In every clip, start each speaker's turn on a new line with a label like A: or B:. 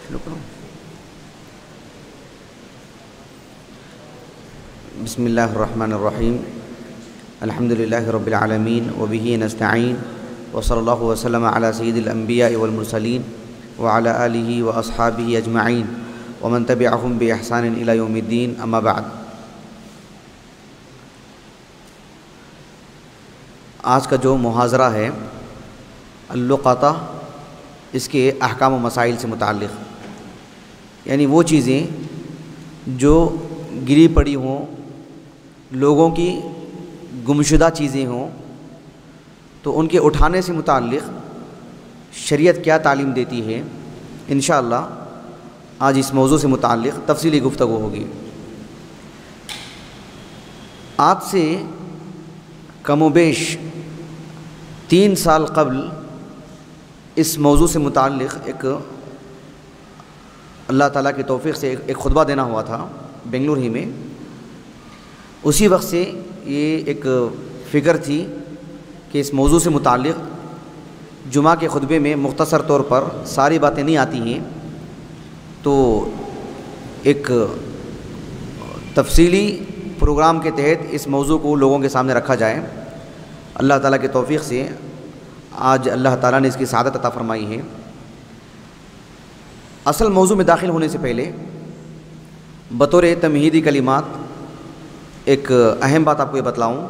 A: شروع کروں؟ بسم اللہ الرحمن الرحیم، الحمد للہ رب العالمین وبہ نستعین وصلی اللہ وسلم علی سید الانبیاء والمرسلین وعلی آلہ واصحابہ اجمعین ومن تبعہم باحسان الی یوم الدین، اما بعد۔ آج کا جو محاضرہ ہے اللقطہ، اس کے احکام و مسائل سے متعلق، یعنی وہ چیزیں جو گری پڑی ہوں، لوگوں کی گمشدہ چیزیں ہوں، تو ان کے اٹھانے سے متعلق شریعت کیا تعلیم دیتی ہے، انشاءاللہ آج اس موضوع سے متعلق تفصیلی گفتگو ہوگی۔ آج سے کم و بیش 3 سال قبل اس موضوع سے متعلق ایک اللہ تعالیٰ کی توفیق سے ایک خطبہ دینا ہوا تھا بنگلور ہی میں۔ اسی وقت سے یہ ایک فکر تھی کہ اس موضوع سے متعلق جمعہ کے خطبے میں مختصر طور پر ساری باتیں نہیں آتی ہیں، تو ایک تفصیلی پروگرام کے تحت اس موضوع کو لوگوں کے سامنے رکھا جائے۔ اللہ تعالیٰ کی توفیق سے آج اللہ تعالیٰ نے اس کی سعادت عطا فرمائی ہے۔ اصل موضوع میں داخل ہونے سے پہلے بطور تمہیدی کلمات ایک اہم بات آپ کو یہ بتلاؤں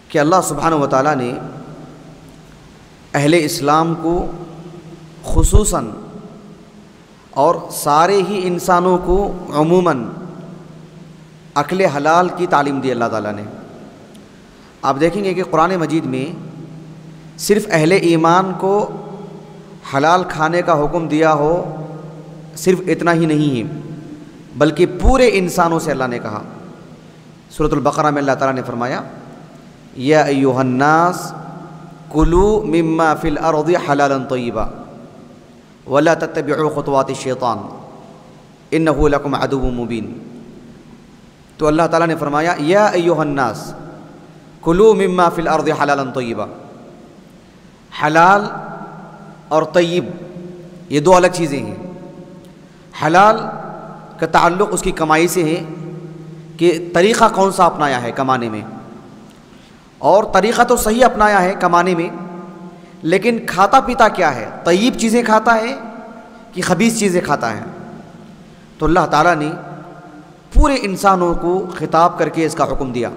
A: کہ اللہ سبحانہ و تعالیٰ نے اہل اسلام کو خصوصاً اور سارے ہی انسانوں کو عموماً اکل حلال کی تعلیم دی اللہ تعالیٰ نے۔ آپ دیکھیں گے کہ قرآن مجید میں صرف اہل ایمان کو حلال کھانے کا حکم دیا ہو، صرف اتنا ہی نہیں ہے، بلکہ پورے انسانوں سے اللہ نے کہا۔ سورۃ البقرہ میں اللہ تعالیٰ نے فرمایا یا ایھا الناس کلوا مما فی الارض حلالا طیبا ولا تتبعوا خطوات الشیطان انہ لکم عدو مبین۔ تو اللہ تعالیٰ نے فرمایا یا ایھا الناس کلوا مما فی الارض حلالا طیبا۔ حلال اور طیب یہ دو الگ چیزیں ہیں۔ حلال کا تعلق اس کی کمائی سے ہے کہ طریقہ کون سا اپنایا ہے کمانے میں، اور طریقہ تو صحیح اپنایا ہے کمانے میں، لیکن کھاتا پیتا کیا ہے، طیب چیزیں کھاتا ہے کہ خبیث چیزیں کھاتا ہے۔ تو اللہ تعالیٰ نے پورے انسانوں کو خطاب کر کے اس کا حکم دیا۔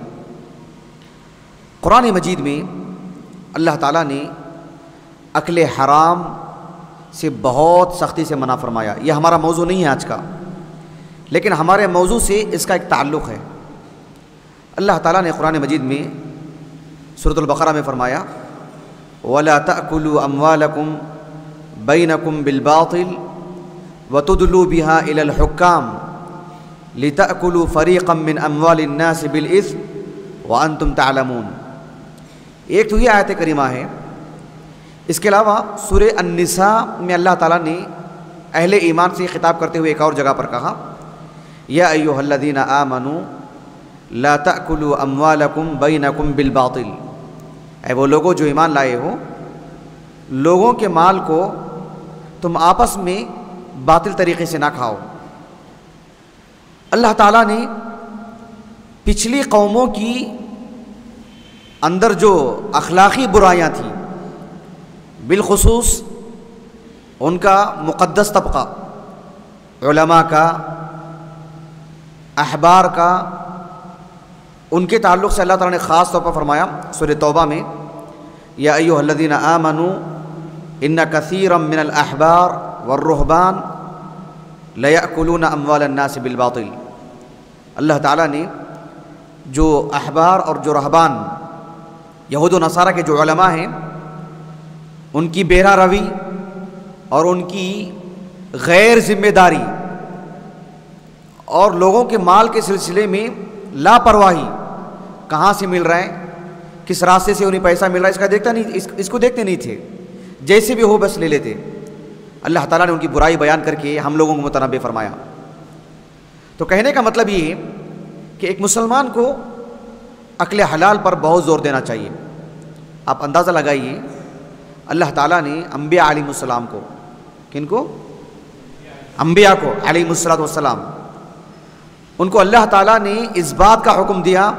A: قرآن مجید میں اللہ تعالیٰ نے اکل حرام سے بہت سختی سے منع فرمایا۔ یہ ہمارا موضوع نہیں ہے آج کا، لیکن ہمارے موضوع سے اس کا ایک تعلق ہے۔ اللہ تعالیٰ نے قرآن مجید میں سورۃ البقرہ میں فرمایا وَلَا تَأْكُلُوا أَمْوَالَكُمْ بَيْنَكُمْ بِالْبَاطِلِ وَتُدْلُوا بِهَا إِلَى الْحُكَّامِ لِتَأْكُلُوا فَرِيقًا مِّنْ أَمْوَالِ النَّاسِ بِالْإِثْمِ وَأَنْتُمْ تَعْلَمُونَ۔ ایک تو یہ آیت کریمہ ہے۔ اس کے علاوہ سورہ النساء میں اللہ تعالیٰ نے اہل ایمان سے خطاب کرتے ہوئے ایک اور جگہ پر کہا یا ایھا الذین آمنوا لا تأکلوا اموالکم بینکم بالباطل۔ اے وہ لوگوں جو ایمان لائے ہو، لوگوں کے مال کو تم آپس میں باطل طریقے سے نہ کھاؤ۔ اللہ تعالیٰ نے پچھلی قوموں کی اندر جو اخلاقی برائیاں تھیں، بالخصوص ان کا مقدس طبقہ، علماء کا، احبار کا، ان کے تعلق سے اللہ تعالیٰ نے خاص طور پر فرمایا سورہ توبہ میں یا ایھا الذین آمنوا ان کثیرا من الاحبار والرہبان لیأکلون اموال الناس بالباطل۔ اللہ تعالیٰ نے جو احبار اور جو رہبان، یہود و نصارہ کے جو علماء ہیں، ان کی بہرہ روی اور ان کی غیر ذمہ داری اور لوگوں کے مال کے سلسلے میں لاپرواہی، کہاں سے مل رہا ہے، کس راستے سے انہیں پیسہ مل رہا ہے، اس کو دیکھتے نہیں تھے، جیسے بھی ہو بس لے لیتے۔ اللہ تعالیٰ نے ان کی برائی بیان کر کے ہم لوگوں کو متنبہ فرمایا۔ تو کہنے کا مطلب یہ ہے کہ ایک مسلمان کو اکل حلال پر بہت زور دینا چاہیے۔ آپ اندازہ لگائیے، اللہ تعالیٰ نے انبیاء علیہ السلام کو، کن کو؟ انبیاء کو علیہم الصلوۃ والسلام، ان کو اللہ تعالیٰ نے اس بات کا حکم دیا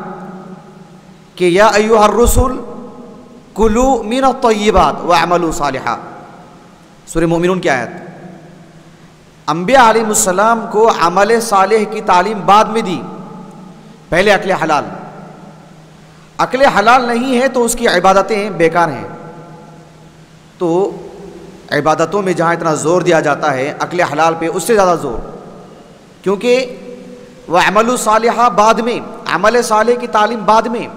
A: کہ یا ایھا الرسل کلوا من الطیبات واعملوا صالحا، سورہ مومنون کی آیت۔ انبیاء علیہ السلام کو عمل صالح کی تعلیم بعد میں دی، پہلے عقل حلال۔ عقل حلال نہیں ہے تو اس کی عبادتیں بیکار ہیں۔ تو عبادتوں میں جہاں اتنا زور دیا جاتا ہے عقل حلال پہ، اس سے زیادہ زور، کیونکہ وَعَمَلُوا صَالِحًا بعد میں، عمل صالح کی تعلیم بعد میں،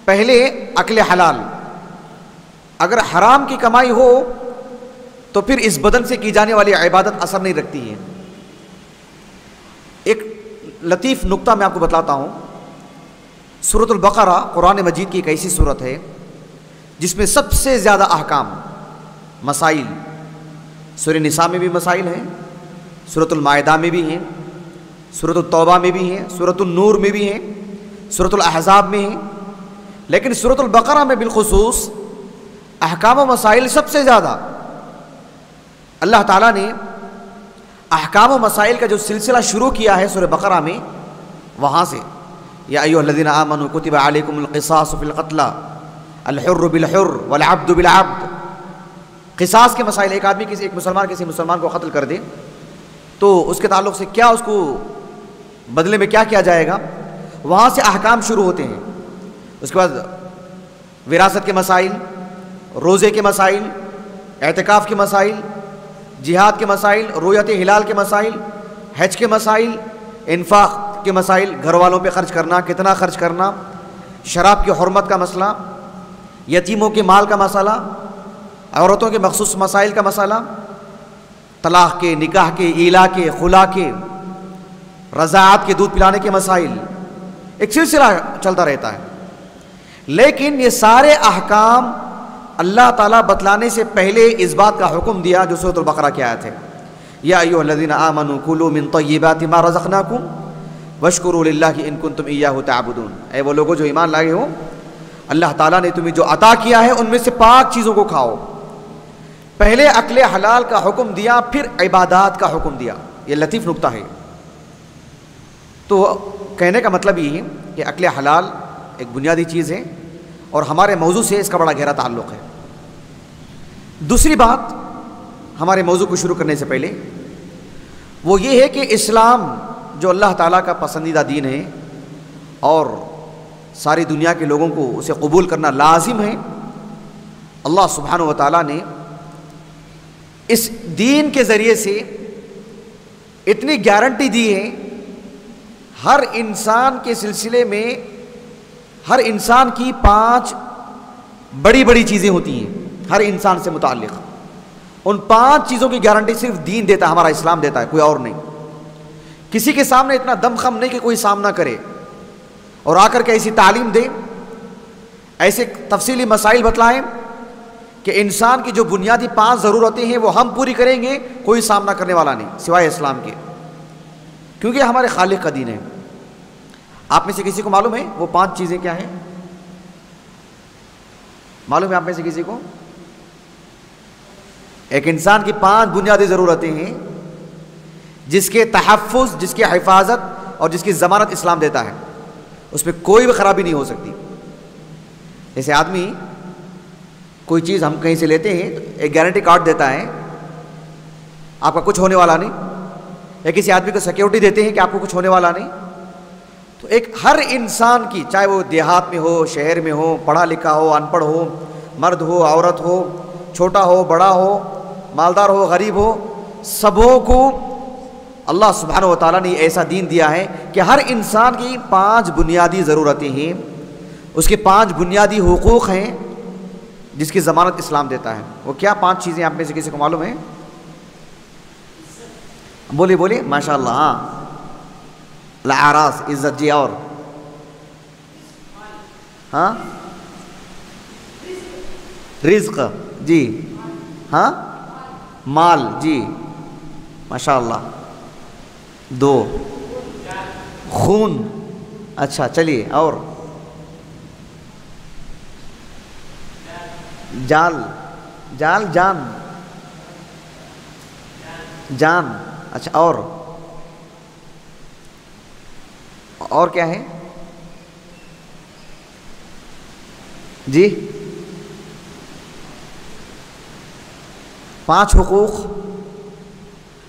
A: پہلے عقل حلال۔ اگر حرام کی کمائی ہو تو پھر اس بدن سے کی جانے والی عبادت اثر نہیں رکھتی ہے۔ ایک لطیف نکتہ میں آپ کو بتلاتا ہوں۔ سورۃ البقرہ قرآن مجید کی ایک ایسی سورت ہے جس میں سب سے زیادہ احکام، مسائل، سورہ نساء میں بھی مسائل ہیں، سورۃ المائدہ میں بھی ہیں، سورۃ التوبہ میں بھی ہیں، سورۃ النور میں بھی ہیں، سورۃ الاحزاب میں ہیں، لیکن سورۃ البقرہ میں بالخصوص احکام و مسائل سب سے زیادہ۔ اللہ تعالیٰ نے احکام و مسائل کا جو سلسلہ شروع کیا ہے سورہ بقرہ میں، وہاں سے یا ایھا الذین آمنوا کتب علیکم القصاص فی القتلی الحر بالحر والعبد بالعبد۔ قصاص کے مسائل، ایک آدمی ایک مسلمان کسی مسلمان کو قتل کر دے تو اس کے تعلق سے کیا اس کو بدلے میں کیا کیا جائے گا، وہاں سے احکام شروع ہوتے ہیں۔ اس کے بعد وراثت کے مسائل، روزے کے مسائل، اعتکاف کے مسائل، جہاد کے مسائل، رؤیت ہلال کے مسائل، حج کے مسائل، انفاق کے مسائل، گھر والوں پہ خرچ کرنا، کتنا خرچ کرنا، شراب کی حرمت کا مسئلہ، یتیموں کے مال کا مسئلہ، عورتوں کے مخصوص مسائل کا مسئلہ، طلاق کے، نکاح کے، ایلا کے، خلا کے، رضاعت کے، دودھ پلانے کے مسائل، ایک سلسلہ چلتا رہتا ہے۔ لیکن یہ سارے احکام اللہ تعالیٰ بتلانے سے پہلے اس بات کا حکم دیا جو سورۃ البقرہ کی آیت ہے، یا ایھا الذین آمنوا کلوا من طیبات ما رزقناکم واشکروا للہ ان کنتم ایاہ تعبدون۔ اے وہ لوگوں جو ایمان لائے ہو، اللہ تعالیٰ نے تمہیں جو عطا کیا ہے ان میں سے پاک چیزوں کو کھاؤ۔ پہلے عقل حلال کا حکم دیا، پھر عبادات کا حکم دیا۔ یہ لطیف نکتہ ہے۔ تو کہنے کا مطلب یہ ہے کہ عقل حلال ایک بنیادی چیز ہے اور ہمارے موضوع سے اس کا بڑا گہرا تعلق ہے۔ دوسری بات ہمارے موضوع کو شروع کرنے سے پہلے وہ یہ ہے کہ اسلام جو اللہ تعالیٰ کا پسندیدہ دین ہے اور ساری دنیا کے لوگوں کو اسے قبول کرنا لازم ہے، اللہ سبحانہ و تعالیٰ نے اس دین کے ذریعے سے اتنی گارنٹی دی ہے، ہر انسان کے سلسلے میں ہر انسان کی 5 بڑی بڑی چیزیں ہوتی ہیں ہر انسان سے متعلق۔ ان 5 چیزوں کی گارنٹی صرف دین دیتا ہے، ہمارا اسلام دیتا ہے، کوئی اور نہیں۔ کسی کے سامنے اتنا دم خم نہیں کہ کوئی سامنا کرے اور آ کر کے ایسی تعلیم دے، ایسے تفصیلی مسائل بتلائیں کہ انسان کی جو بنیادی 5 ضرورتیں ہیں وہ ہم پوری کریں گے، کوئی سامنا کرنے والا نہیں سوائے اسلام کے، کیونکہ ہمارے خالق کا دین ہے۔ آپ میں سے کسی کو معلوم ہے وہ 5 چیزیں کیا ہیں؟ معلوم ہے آپ میں سے کسی کو؟ ایک انسان کی 5 بنیادی ضرورتیں ہیں جس کے تحفظ، جس کی حفاظت اور جس کی ضمانت اسلام دیتا ہے، اس میں کوئی بھی خرابی نہیں ہو سکتی۔ جیسے آدمی کوئی چیز ہم کہیں سے لیتے ہیں تو ایک گارنٹی کارڈ دیتا ہے، آپ کا کچھ ہونے والا نہیں، یا کسی آدمی کو سیکیورٹی دیتے ہیں کہ آپ کو کچھ ہونے والا نہیں۔ تو ایک ہر انسان کی، چاہے وہ دیہات میں ہو، شہر میں ہو، پڑھا لکھا ہو، ان پڑھ ہو، مرد ہو، عورت ہو، چھوٹا ہو، بڑا ہو، مالدار ہو، غریب ہو، سبوں کو اللہ سبحانہ و تعالیٰ نے ایسا دین دیا ہے کہ ہر انسان کی 5 بنیادی ضرورتیں ہیں، اس کے 5 بنیادی حقوق ہیں جس کی ضمانت اسلام دیتا ہے۔ وہ کیا 5 چیزیں آپ میں سے کسی کو معلوم ہیں؟ بولیے بولیے، ماشاء اللہ۔ ہاں، الاعراض، عزت، جی اور ہاں رزق، جی ہاں مال، جی ماشاء اللہ۔ 2 خون، اچھا چلیے، اور جال، جان، جان، اچھا اور کیا ہے جی؟ 5 حقوق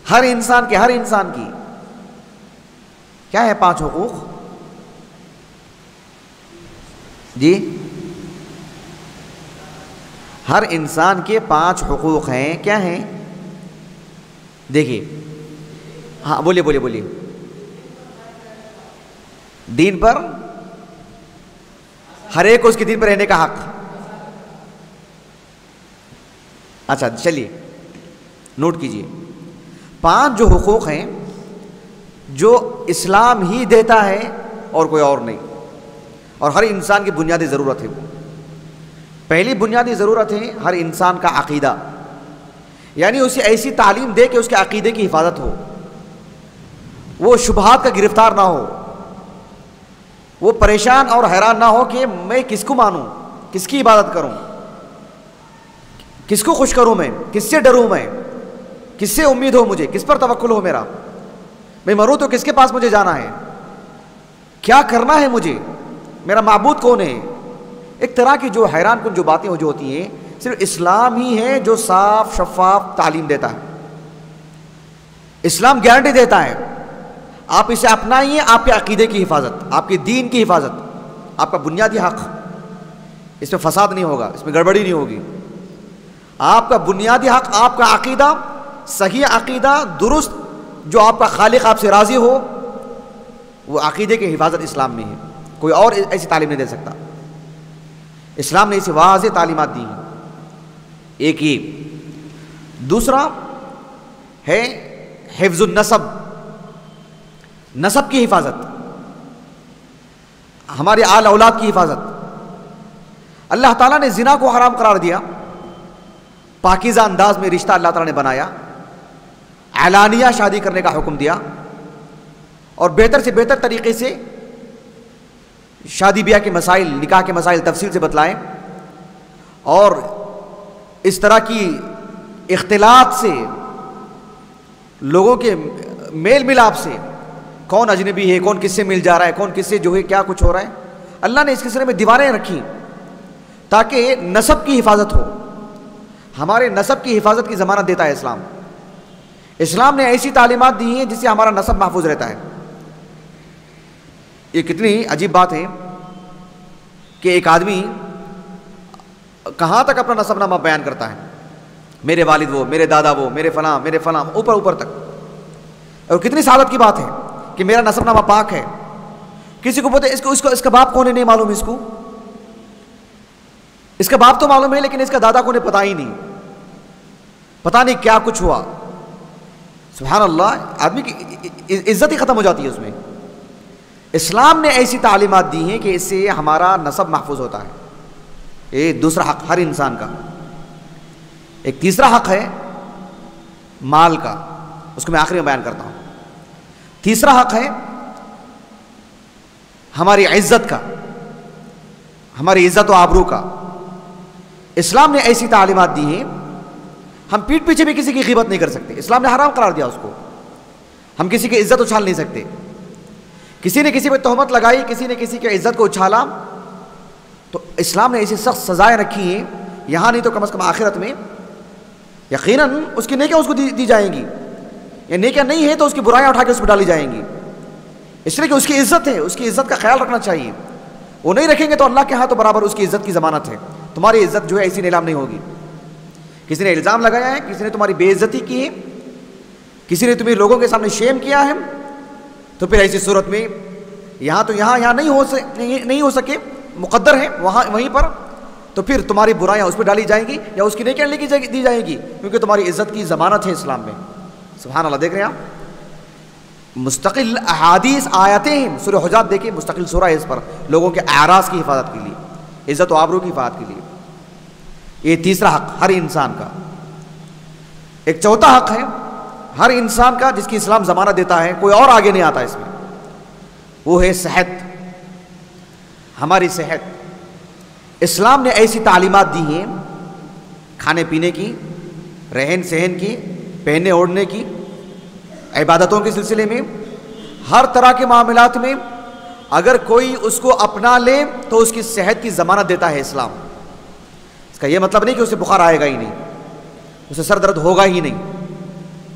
A: ہر انسان کی کیا ہے 5 حقوق جی؟ ہر انسان کے 5 حقوق ہیں، کیا ہیں؟ دیکھیے، ہاں بولیے۔ دین پر ہر ایک کو اس کے دین پر رہنے کا حق۔ اچھا چلیے نوٹ کیجئے، 5 جو حقوق ہیں جو اسلام ہی دیتا ہے اور کوئی اور نہیں، اور ہر انسان کی بنیادی ضرورت ہے۔ پہلی بنیادی ضرورت ہے ہر انسان کا عقیدہ، یعنی اسے ایسی تعلیم دے کہ اس کے عقیدے کی حفاظت ہو، وہ شبہات کا گرفتار نہ ہو، وہ پریشان اور حیران نہ ہو کہ میں کس کو مانوں، کس کی عبادت کروں، کس کو خوش کروں، میں کس سے ڈروں، میں کس سے امید ہو، مجھے کس پر توکل ہو، میرا میں مروں تو کس کے پاس مجھے جانا ہے، کیا کرنا ہے مجھے، میرا معبود کون ہے۔ ایک طرح کی جو حیران کن جو باتیں جو ہوتی ہیں، صرف اسلام ہی ہے جو صاف شفاف تعلیم دیتا ہے۔ اسلام گارنٹی دیتا ہے آپ اسے اپنائیے، آپ کے عقیدے کی حفاظت، آپ کے دین کی حفاظت، آپ کا بنیادی حق، اس میں فساد نہیں ہوگا، اس میں گڑبڑی نہیں ہوگی۔ آپ کا بنیادی حق، آپ کا عقیدہ، صحیح عقیدہ درست، جو آپ کا خالق آپ سے راضی ہو، وہ عقیدے کی حفاظت اسلام میں ہے، کوئی اور ایسی تعلیم نہیں دے سکتا۔ اسلام نے اسے واضح تعلیمات دی ہیں، ایک یہ۔ دوسرا ہے حفظ النسب، نسب کی حفاظت، ہمارے آل اولاد کی حفاظت۔ اللہ تعالیٰ نے زنا کو حرام قرار دیا، پاکیزہ انداز میں رشتہ اللہ تعالیٰ نے بنایا، اعلانیہ شادی کرنے کا حکم دیا، اور بہتر سے بہتر طریقے سے شادی بیاہ کے مسائل، نکاح کے مسائل تفصیل سے بتلائیں، اور اس طرح کی اختلاط سے، لوگوں کے میل ملاپ سے، کون اجنبی ہے، کون کس سے مل جا رہا ہے، کون کس سے جو ہے کیا کچھ ہو رہا ہے، اللہ نے اس سلسلے میں دیواریں رکھی تاکہ نسب کی حفاظت ہو۔ ہمارے نسب کی حفاظت کی ضمانت دیتا ہے اسلام۔ اسلام نے ایسی تعلیمات دی ہیں جس سے ہمارا نسب محفوظ رہتا ہے۔ یہ کتنی عجیب بات ہے کہ ایک آدمی کہاں تک اپنا نسب نامہ بیان کرتا ہے، میرے والد وہ، میرے دادا وہ، میرے فلاں، اوپر تک، اور کتنی سعادت کی بات ہے کہ میرا نسب نامہ پاک ہے۔ کسی کو بولتے اس کا باپ کون ہے، نہیں معلوم، اس کا باپ تو معلوم ہے لیکن اس کا دادا کون ہے پتہ ہی نہیں، پتہ نہیں کیا کچھ ہوا۔ سبحان اللہ، آدمی کی عزت ہی ختم ہو جاتی ہے اس میں۔ اسلام نے ایسی تعلیمات دی ہیں کہ اس سے ہمارا نسب محفوظ ہوتا ہے۔ یہ دوسرا حق ہر انسان کا۔ ایک تیسرا حق ہے مال کا، اس کو میں آخری میں بیان کرتا ہوں۔ تیسرا حق ہے ہماری عزت کا، ہماری عزت و آبرو کا۔ اسلام نے ایسی تعلیمات دی ہیں، ہم پیٹھ پیچھے بھی کسی کی غیبت نہیں کر سکتے، اسلام نے حرام قرار دیا اس کو۔ ہم کسی کی عزت اچھال نہیں سکتے، کسی نے کسی پہ تہمت لگائی، کسی نے کسی کی عزت کو اچھالا، تو اسلام نے ایسی سخت سزائیں رکھی ہیں، یہاں نہیں تو کم از کم آخرت میں یقیناً اس کی نیکیاں اس کو دی جائیں گی، یا نیکیاں نہیں ہے تو اس کی برائیاں اٹھا کے اس پہ ڈالی جائیں گی، اس لیے کہ اس کی عزت ہے، اس کی عزت کا خیال رکھنا چاہیے۔ وہ نہیں رکھیں گے تو اللہ کے ہاں تو برابر اس کی عزت کی ضمانت ہے، تمہاری عزت جو ہے ایسی نیلام نہیں ہوگی۔ کسی نے الزام لگایا ہے، کسی نے تمہاری بے عزتی کی ہے، کسی نے تمہیں لوگوں کے سامنے شیم کیا ہے، تو پھر ایسی صورت میں یہاں نہیں ہو سکے، مقدر ہے وہیں پر، تو پھر تمہاری برائیاں اس پہ ڈالی جائیں گی یا اس کی نیکیاں دی جائیں گی، کیونکہ تمہاری عزت کی ضمانت ہے اسلام میں۔ سبحان اللہ، دیکھ رہے ہیں آپ، مستقل احادیث آیتیں ہیں، سورہ حجرات دیکھیں، مستقل سورہ ہے اس پر، لوگوں کے اعراض کی حفاظت کے لیے، عزت و آبرو کی حفاظت کے لیے۔ یہ تیسرا حق ہر انسان کا۔ ایک چوتھا حق ہے ہر انسان کا جس کی اسلام ضمانت دیتا ہے، کوئی اور آگے نہیں آتا اس میں، وہ ہے صحت، ہماری صحت۔ اسلام نے ایسی تعلیمات دی ہیں کھانے پینے کی، رہن سہن کی، پہننے اوڑھنے کی، عبادتوں کے سلسلے میں، ہر طرح کے معاملات میں اگر کوئی اس کو اپنا لے تو اس کی صحت کی ضمانت دیتا ہے اسلام۔ اس کا یہ مطلب نہیں کہ اسے بخار آئے گا ہی نہیں، اسے سر درد ہوگا ہی نہیں،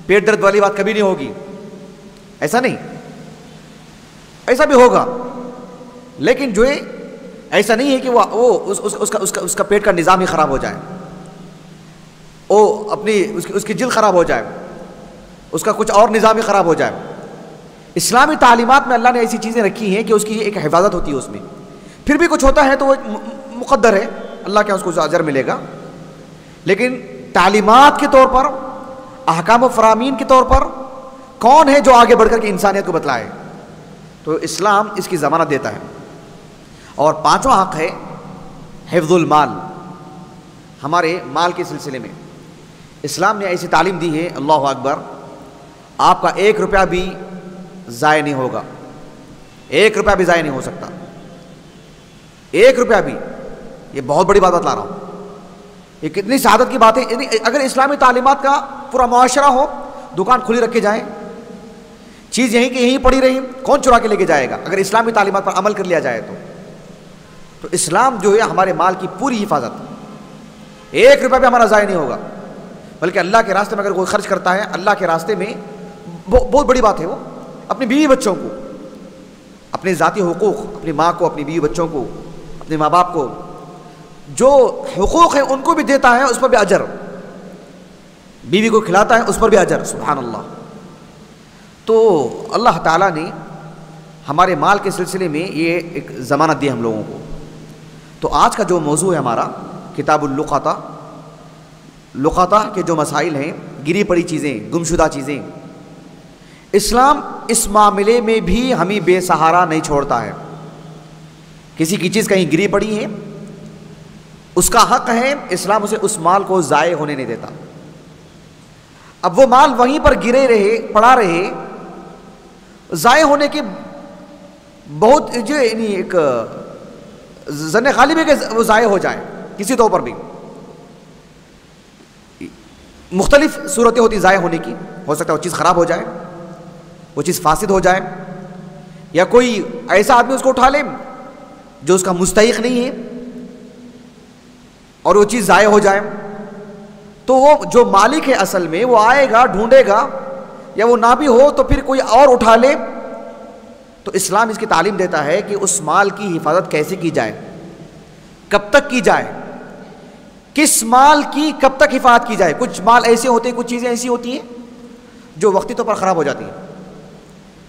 A: پیٹ درد والی بات کبھی نہیں ہوگی، ایسا نہیں، ایسا بھی ہوگا، لیکن جو ہے ایسا نہیں ہے کہ اس کا پیٹ کا نظام ہی خراب ہو جائے، اس کی جلد خراب ہو جائے، اس کا کچھ اور نظام ہی خراب ہو جائے۔ اسلامی تعلیمات میں اللہ نے ایسی چیزیں رکھی ہیں کہ اس کی ایک حفاظت ہوتی ہے اس میں، پھر بھی کچھ ہوتا ہے تو وہ مقدر ہے، اللہ کے اس کو اجر ملے گا، لیکن تعلیمات کے طور پر، احکام و فرامین کے طور پر کون ہے جو آگے بڑھ کر کے انسانیت کو بتلائے؟ تو اسلام اس کی ضمانت دیتا ہے۔ اور پانچواں حق ہے حفظ المال، ہمارے مال کے سلسلے میں اسلام نے ایسی تعلیم دی ہے، اللہ اکبر، آپ کا 1 روپیہ بھی ضائع نہیں ہوگا، 1 روپیہ بھی ضائع نہیں ہو سکتا، 1 روپیہ بھی، یہ بہت بڑی بات بتلا رہا ہوں، یہ کتنی سعادت کی بات ہے۔ یعنی اگر اسلامی تعلیمات کا پورا معاشرہ ہو، دکان کھلی رکھ کے جائیں، چیز یہیں کہ یہیں پڑی رہی، کون چرا کے لے کے جائے گا؟ اگر اسلامی تعلیمات پر عمل کر لیا جائے تو اسلام جو ہے ہمارے مال کی پوری حفاظت، 1 روپیہ بھی ہمارا ضائع نہیں ہوگا، بلکہ اللہ کے راستے میں اگر کوئی خرچ کرتا ہے، اللہ کے راستے میں بہت بڑی بات ہے، وہ اپنی بیوی بچوں کو، اپنے ذاتی حقوق، اپنی ماں کو، اپنی بیوی بچوں کو، اپنے ماں باپ کو جو حقوق ہیں ان کو بھی دیتا ہے، اس پر بھی اجر، بیوی کو کھلاتا ہے اس پر بھی اجر، سبحان اللہ۔ تو اللہ تعالیٰ نے ہمارے مال کے سلسلے میں یہ ایک ضمانت دی ہم لوگوں کو۔ تو آج کا جو موضوع ہے ہمارا کتاب اللقطہ، لقطہ کے جو مسائل ہیں، گری پڑی چیزیں، گمشدہ چیزیں، اسلام اس معاملے میں بھی ہمیں بے سہارا نہیں چھوڑتا ہے۔ کسی کی چیز کہیں گری پڑی ہے، اس کا حق ہے، اسلام اسے اس مال کو ضائع ہونے نہیں دیتا۔ اب وہ مال وہیں پر گرے رہے، پڑا رہے، ضائع ہونے کے بہت جو یعنی ایک ظن غالب ہے کہ وہ ضائع ہو جائے کسی طور پر بھی، مختلف صورتیں ہوتی ضائع ہونے کی، ہو سکتا ہے وہ چیز خراب ہو جائے، وہ چیز فاسد ہو جائے، یا کوئی ایسا آدمی اس کو اٹھا لے جو اس کا مستحق نہیں ہے اور وہ چیز ضائع ہو جائے، تو وہ جو مالک ہے اصل میں وہ آئے گا، ڈھونڈے گا، یا وہ نہ بھی ہو تو پھر کوئی اور اٹھا لے۔ تو اسلام اس کی تعلیم دیتا ہے کہ اس مال کی حفاظت کیسے کی جائے، کب تک کی جائے، کس مال کی کب تک حفاظت کی جائے۔ کچھ مال ایسے ہوتے ہیں، کچھ چیزیں ایسی ہوتی ہیں جو وقتی طور پر خراب ہو جاتی ہیں،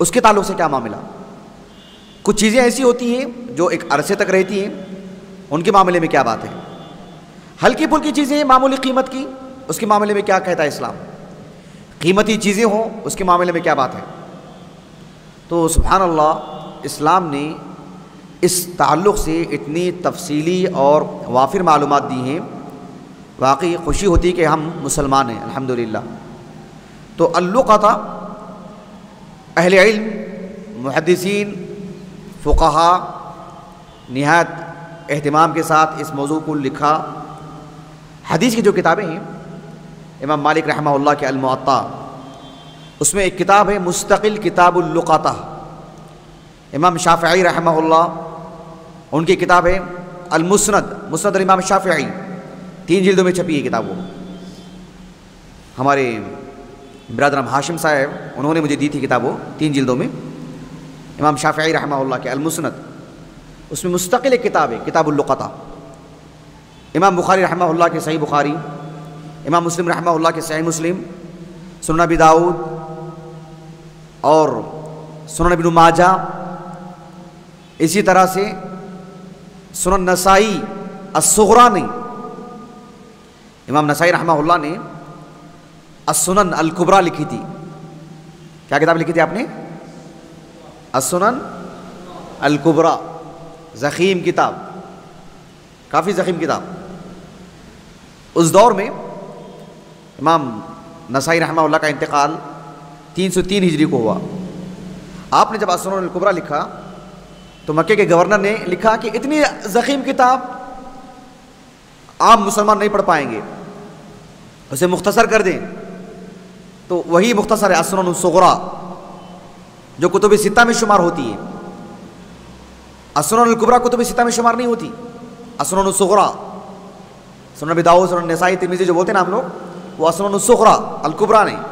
A: اس کے تعلق سے کیا معاملہ۔ کچھ چیزیں ایسی ہوتی ہیں جو ایک عرصے تک رہتی ہیں، ان کے معاملے میں کیا بات ہے۔ ہلکی پھلکی چیزیں معمولی قیمت کی، اس کے معاملے میں کیا کہتا ہے اسلام۔ قیمتی چیزیں ہوں، اس کے معاملے میں کیا بات ہے۔ تو سبحان اللہ، اسلام نے اس تعلق سے اتنی تفصیلی اور وافر معلومات دی ہیں، واقعی خوشی ہوتی کہ ہم مسلمان ہیں الحمدللہ۔ تو اللقطہ، اہل علم، محدثین، فقہاء نہایت اہتمام کے ساتھ اس موضوع کو لکھا۔ حدیث کی جو کتابیں ہیں، امام مالک رحمہ اللہ کے الموطا، اس میں ایک کتاب ہے مستقل کتاب اللقطہ۔ امام شافعی رحمہ اللہ، ان کی کتاب ہے المسند، مسند امام شافعی، 3 جلدوں میں چھپی ہے کتاب۔ وہ ہمارے برادر ہاشم صاحب، انہوں نے مجھے دی تھی کتاب، وہ 3 جلدوں میں، امام شافعی رحمہ اللہ کے المسند، اس میں مستقل ایک کتاب ہے کتاب اللقطہ۔ امام بخاری رحمہ اللہ کے صحیح بخاری، امام مسلم رحمہ اللہ کے صحیح مسلم، سنن ابی داؤد اور سنن ابن ماجہ، اسی طرح سے سنن نسائی الصغریٰ نے، امام نسائی رحمہ اللہ نے السنن الکبریٰ لکھی تھی۔ کیا کتاب لکھی تھی آپ نے؟ السنن الکبریٰ، ضخیم کتاب، کافی ضخیم کتاب۔ اس دور میں امام نسائی رحمہ اللہ کا انتقال 303 ہجری کو ہوا۔ آپ نے جب السنن الکبریٰ لکھا تو مکے کے گورنر نے لکھا کہ اتنی ضخیم کتاب عام مسلمان نہیں پڑھ پائیں گے، اسے مختصر کر دیں۔ تو وہی مختصر ہے السنن الصغریٰ جو کتب ستہ میں شمار ہوتی ہے. السنن الکبریٰ کتب ستہ میں شمار نہیں ہوتی. السنن الصغریٰ سنن ابی داؤد، سنن نسائی، ترمذی جو بولتے ہیں نا ہم لوگ، وہ السنن الصغریٰ الکبریٰ نہیں.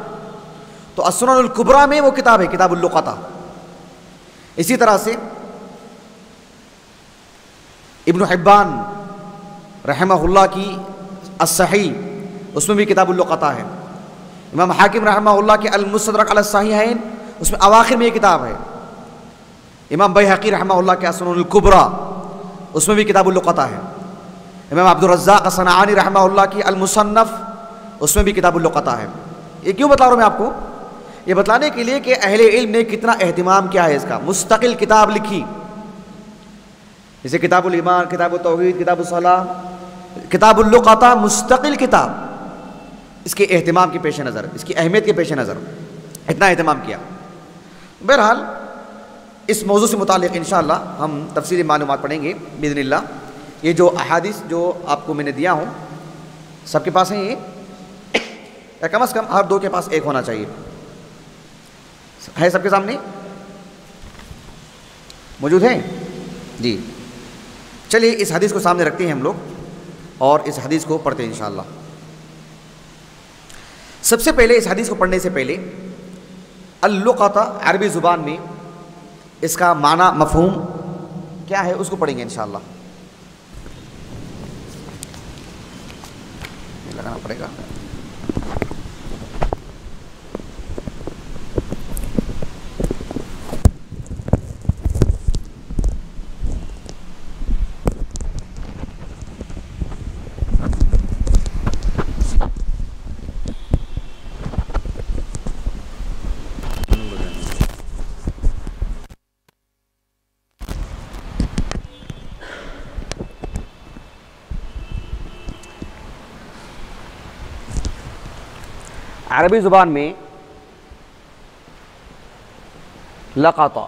A: تو السنن الکبریٰ میں وہ کتاب ہے کتاب اللقطہ. اسی طرح سے ابن حبان رحمہ اللہ کی الصحیح، اس میں بھی کتاب اللقطہ ہے. امام حاکم رحمہ اللہ کے المستدرک علی الصحیحین، اس میں اواخر میں یہ کتاب ہے. امام بیہقی رحمہ اللہ کے السنن الکبریٰ، اس میں بھی کتاب اللقطہ ہے. امام عبد الرزاق الصنعانی رحمہ اللہ کی المصنف، اس میں بھی کتاب اللقطہ ہے. یہ کیوں بتا رہا ہوں میں آپ کو؟ یہ بتلانے کے لیے کہ اہل علم نے کتنا اہتمام کیا ہے اس کا. مستقل کتاب لکھی، جیسے کتاب الایمان، کتاب التوحید، کتاب الصلاۃ، کتاب اللقطہ، مستقل کتاب. اس کے اہتمام کے پیش نظر، اس کی اہمیت کے پیش نظر اتنا اہتمام کیا. بہرحال اس موضوع سے متعلق انشاءاللہ ہم تفصیلی معلومات پڑھیں گے باذن اللہ. یہ جو احادیث جو آپ کو میں نے دیا ہوں سب کے پاس ہیں یہ، یا کم از کم ہر دو کے پاس ایک ہونا چاہیے. ہے سب کے سامنے موجود ہیں جی؟ چلیے اس حدیث کو سامنے رکھتے ہیں ہم لوگ اور اس حدیث کو پڑھتے ہیں انشاءاللہ. سب سے پہلے اس حدیث کو پڑھنے سے پہلے اللقطہ عربی زبان میں اس کا معنی مفہوم کیا ہے اس کو پڑھیں گے انشاءاللہ. یہ لگانا پڑے گا. عربی زبان میں لقطہ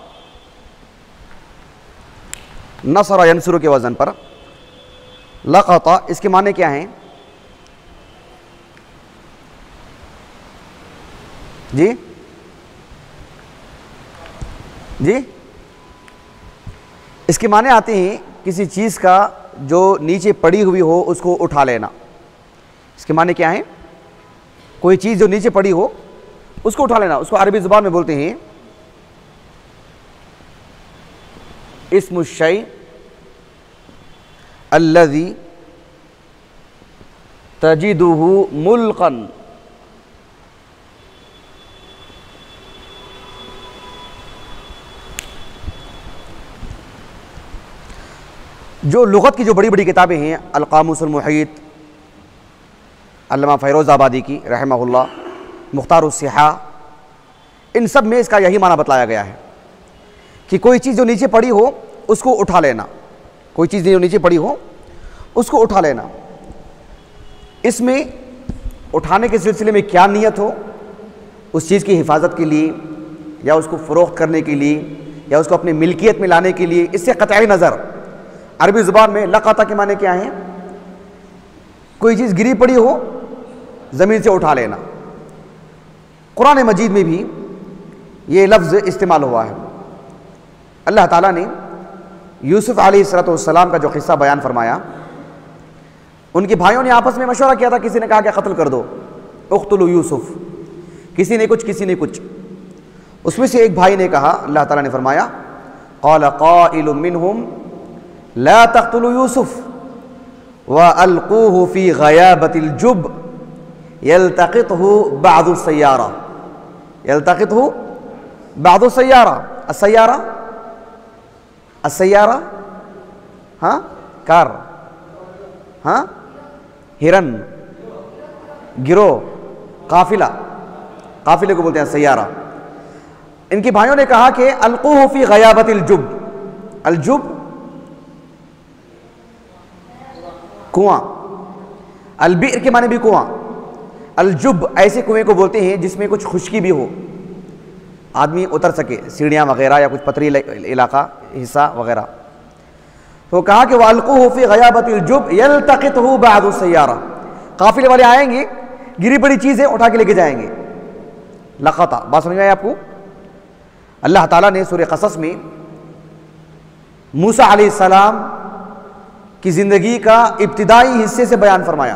A: نصر ینصر کے وزن پر لقطہ، اس کے معنی کیا ہیں جی؟ جی اس کے معنی آتے ہیں کسی چیز کا جو نیچے پڑی ہوئی ہو اس کو اٹھا لینا. اس کے معنی کیا ہیں؟ کوئی چیز جو نیچے پڑی ہو اس کو اٹھا لینا. اس کو عربی زبان میں بولتے ہیں اسم الشیء الذی تجدہ ملقا. جو لغت کی جو بڑی بڑی کتابیں ہیں، القاموس المحیط علامہ فیروز آبادی کی رحمہ اللہ، مختار الصحاح، ان سب میں اس کا یہی معنی بتلایا گیا ہے کہ کوئی چیز جو نیچے پڑی ہو اس کو اٹھا لینا. کوئی چیز جو نیچے پڑی ہو اس کو اٹھا لینا. اس میں اٹھانے کے سلسلے میں کیا نیت ہو، اس چیز کی حفاظت کے لیے یا اس کو فروخت کرنے کے لیے یا اس کو اپنی ملکیت میں لانے کے لیے، اس سے قطعی نظر عربی زبان میں لقطہ کے معنی کیا ہیں؟ کوئی چیز گری پڑی ہو زمین سے اٹھا لینا. قرآن مجید میں بھی یہ لفظ استعمال ہوا ہے. اللہ تعالیٰ نے یوسف علیہ السلام کا جو قصہ بیان فرمایا، ان کے بھائیوں نے آپس میں مشورہ کیا تھا. کسی نے کہا کہ قتل کر دو، اقتلوا یوسف، کسی نے کچھ کسی نے کچھ. اس میں سے ایک بھائی نے کہا، اللہ تعالیٰ نے فرمایا قال قائل منہم لا تقتلوا یوسف وَأَلْقُوهُ فِي غَيَابَةِ الْجُبِّ يَلْتَقِطْهُ بَعْضُ السَّيَّارَةِ. يَلْتَقِطْهُ بَعْضُ السَّيَّارَةِ. السَّيَّارَةِ ہاں کار، ہاں ہرن، گروہ، قافلہ، قافلے کو بولتے ہیں سیارہ. ان کے بھائیوں نے کہا کہ القوہ فی غیابت الجب. الجب کنواں، البئر کے معنی بھی کنواں. الجب ایسے کنویں کو بولتے ہیں جس میں کچھ خشکی بھی ہو، آدمی اتر سکے، سیڑھیاں وغیرہ یا کچھ پتھری علاقہ حصہ وغیرہ. تو کہا کہ وَأَلْقُوهُ فِي غَيَابَةِ الْجُبِّ يَلْتَقِطْهُ بَعْضُ السَّيَّارَةِ. قافلے والے آئیں گے، گری پڑی چیزیں اٹھا کے لے کے جائیں گے. لقطہ. بات سمجھ میں آئی آپ کو؟ اللہ تعالیٰ نے سورہ قصص میں موسیٰ علیہ السلام کی زندگی کا ابتدائی حصے سے بیان فرمایا.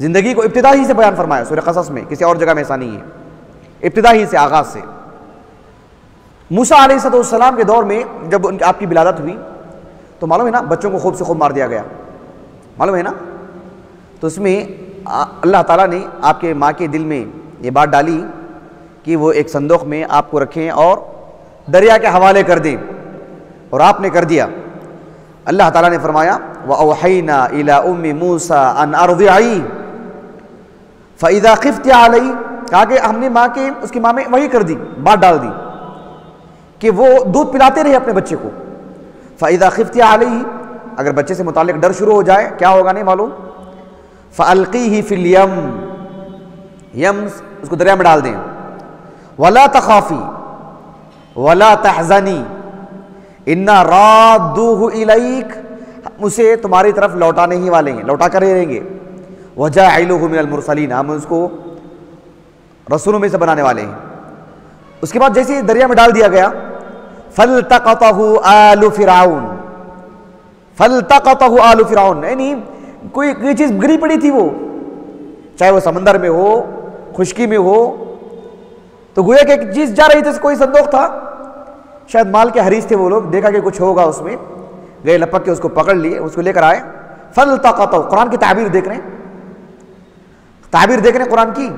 A: زندگی کو ابتدائی سے بیان فرمایا سورہ قصص میں، کسی اور جگہ میں ایسا نہیں ہے، ابتدائی سے، آغاز سے. موسیٰ علیہ السلام کے دور میں جب آپ کی ولادت ہوئی تو معلوم ہے نا بچوں کو خوب سے خوب مار دیا گیا، معلوم ہے نا. تو اس میں اللہ تعالیٰ نے آپ کے ماں کے دل میں یہ بات ڈالی کہ وہ ایک صندوق میں آپ کو رکھیں اور دریا کے حوالے کر دیں، اور آپ نے کر دیا. اللہ تعالیٰ نے فرمایا وَأَوْحَيْنَا إِلَىٰ أُمِّ مُوسَىٰ أَنْ أَرْضِعِيهِ فَإِذَا خِفْتِ عَلَيْهِ، کہا کہ ہم نے ماں کے اس کی ماں میں وہی کر دی، بات ڈال دی کہ وہ دودھ پلاتے رہے اپنے بچے کو. فَإِذَا خِفْتِ عَلَيْهِ، اگر بچے سے متعلق ڈر شروع ہو جائے کیا ہوگا نہیں معلوم. فَأَلْقِيهِ فِي الْيَمِّ، یم اس کو دریا میں ڈال دیں. وَلَا تَخَافِي وَلَا تَحْزَنِي اِنَّا رَادُّوهُ إِلَيْكَ، اسے تمہاری طرف لوٹانے ہی والے ہیں، لوٹا کر رہیں گے. وَجَاعِلُهُ مِنَ الْمُرْسَلِينَ، ہم اس کو رسولوں میں سے بنانے والے ہیں. اس کے بعد جیسے دریا میں ڈال دیا گیا فَالْتَقَطَهُ آلُ فِرْعَوْنَ، فَالْتَقَطَهُ آلُ فِرْعَوْنَ، یعنی کوئی چیز گری پڑی تھی، وہ چاہے وہ سمندر میں ہو، خشکی میں ہو، تو گویا کہ ایک چیز جا رہی تھی، کوئی صندوق تھا، شاید مال کے حریص تھے وہ لوگ، دیکھا کہ کچھ ہوگا اس میں، گئے لپک کے اس کو پکڑ لیے، اس کو لے کر آئے. فَالْتَقَطَهُ، قرآن کی تعبیر دیکھ رہے ہیں، تعبیر دیکھ رہے ہیں قرآن کی.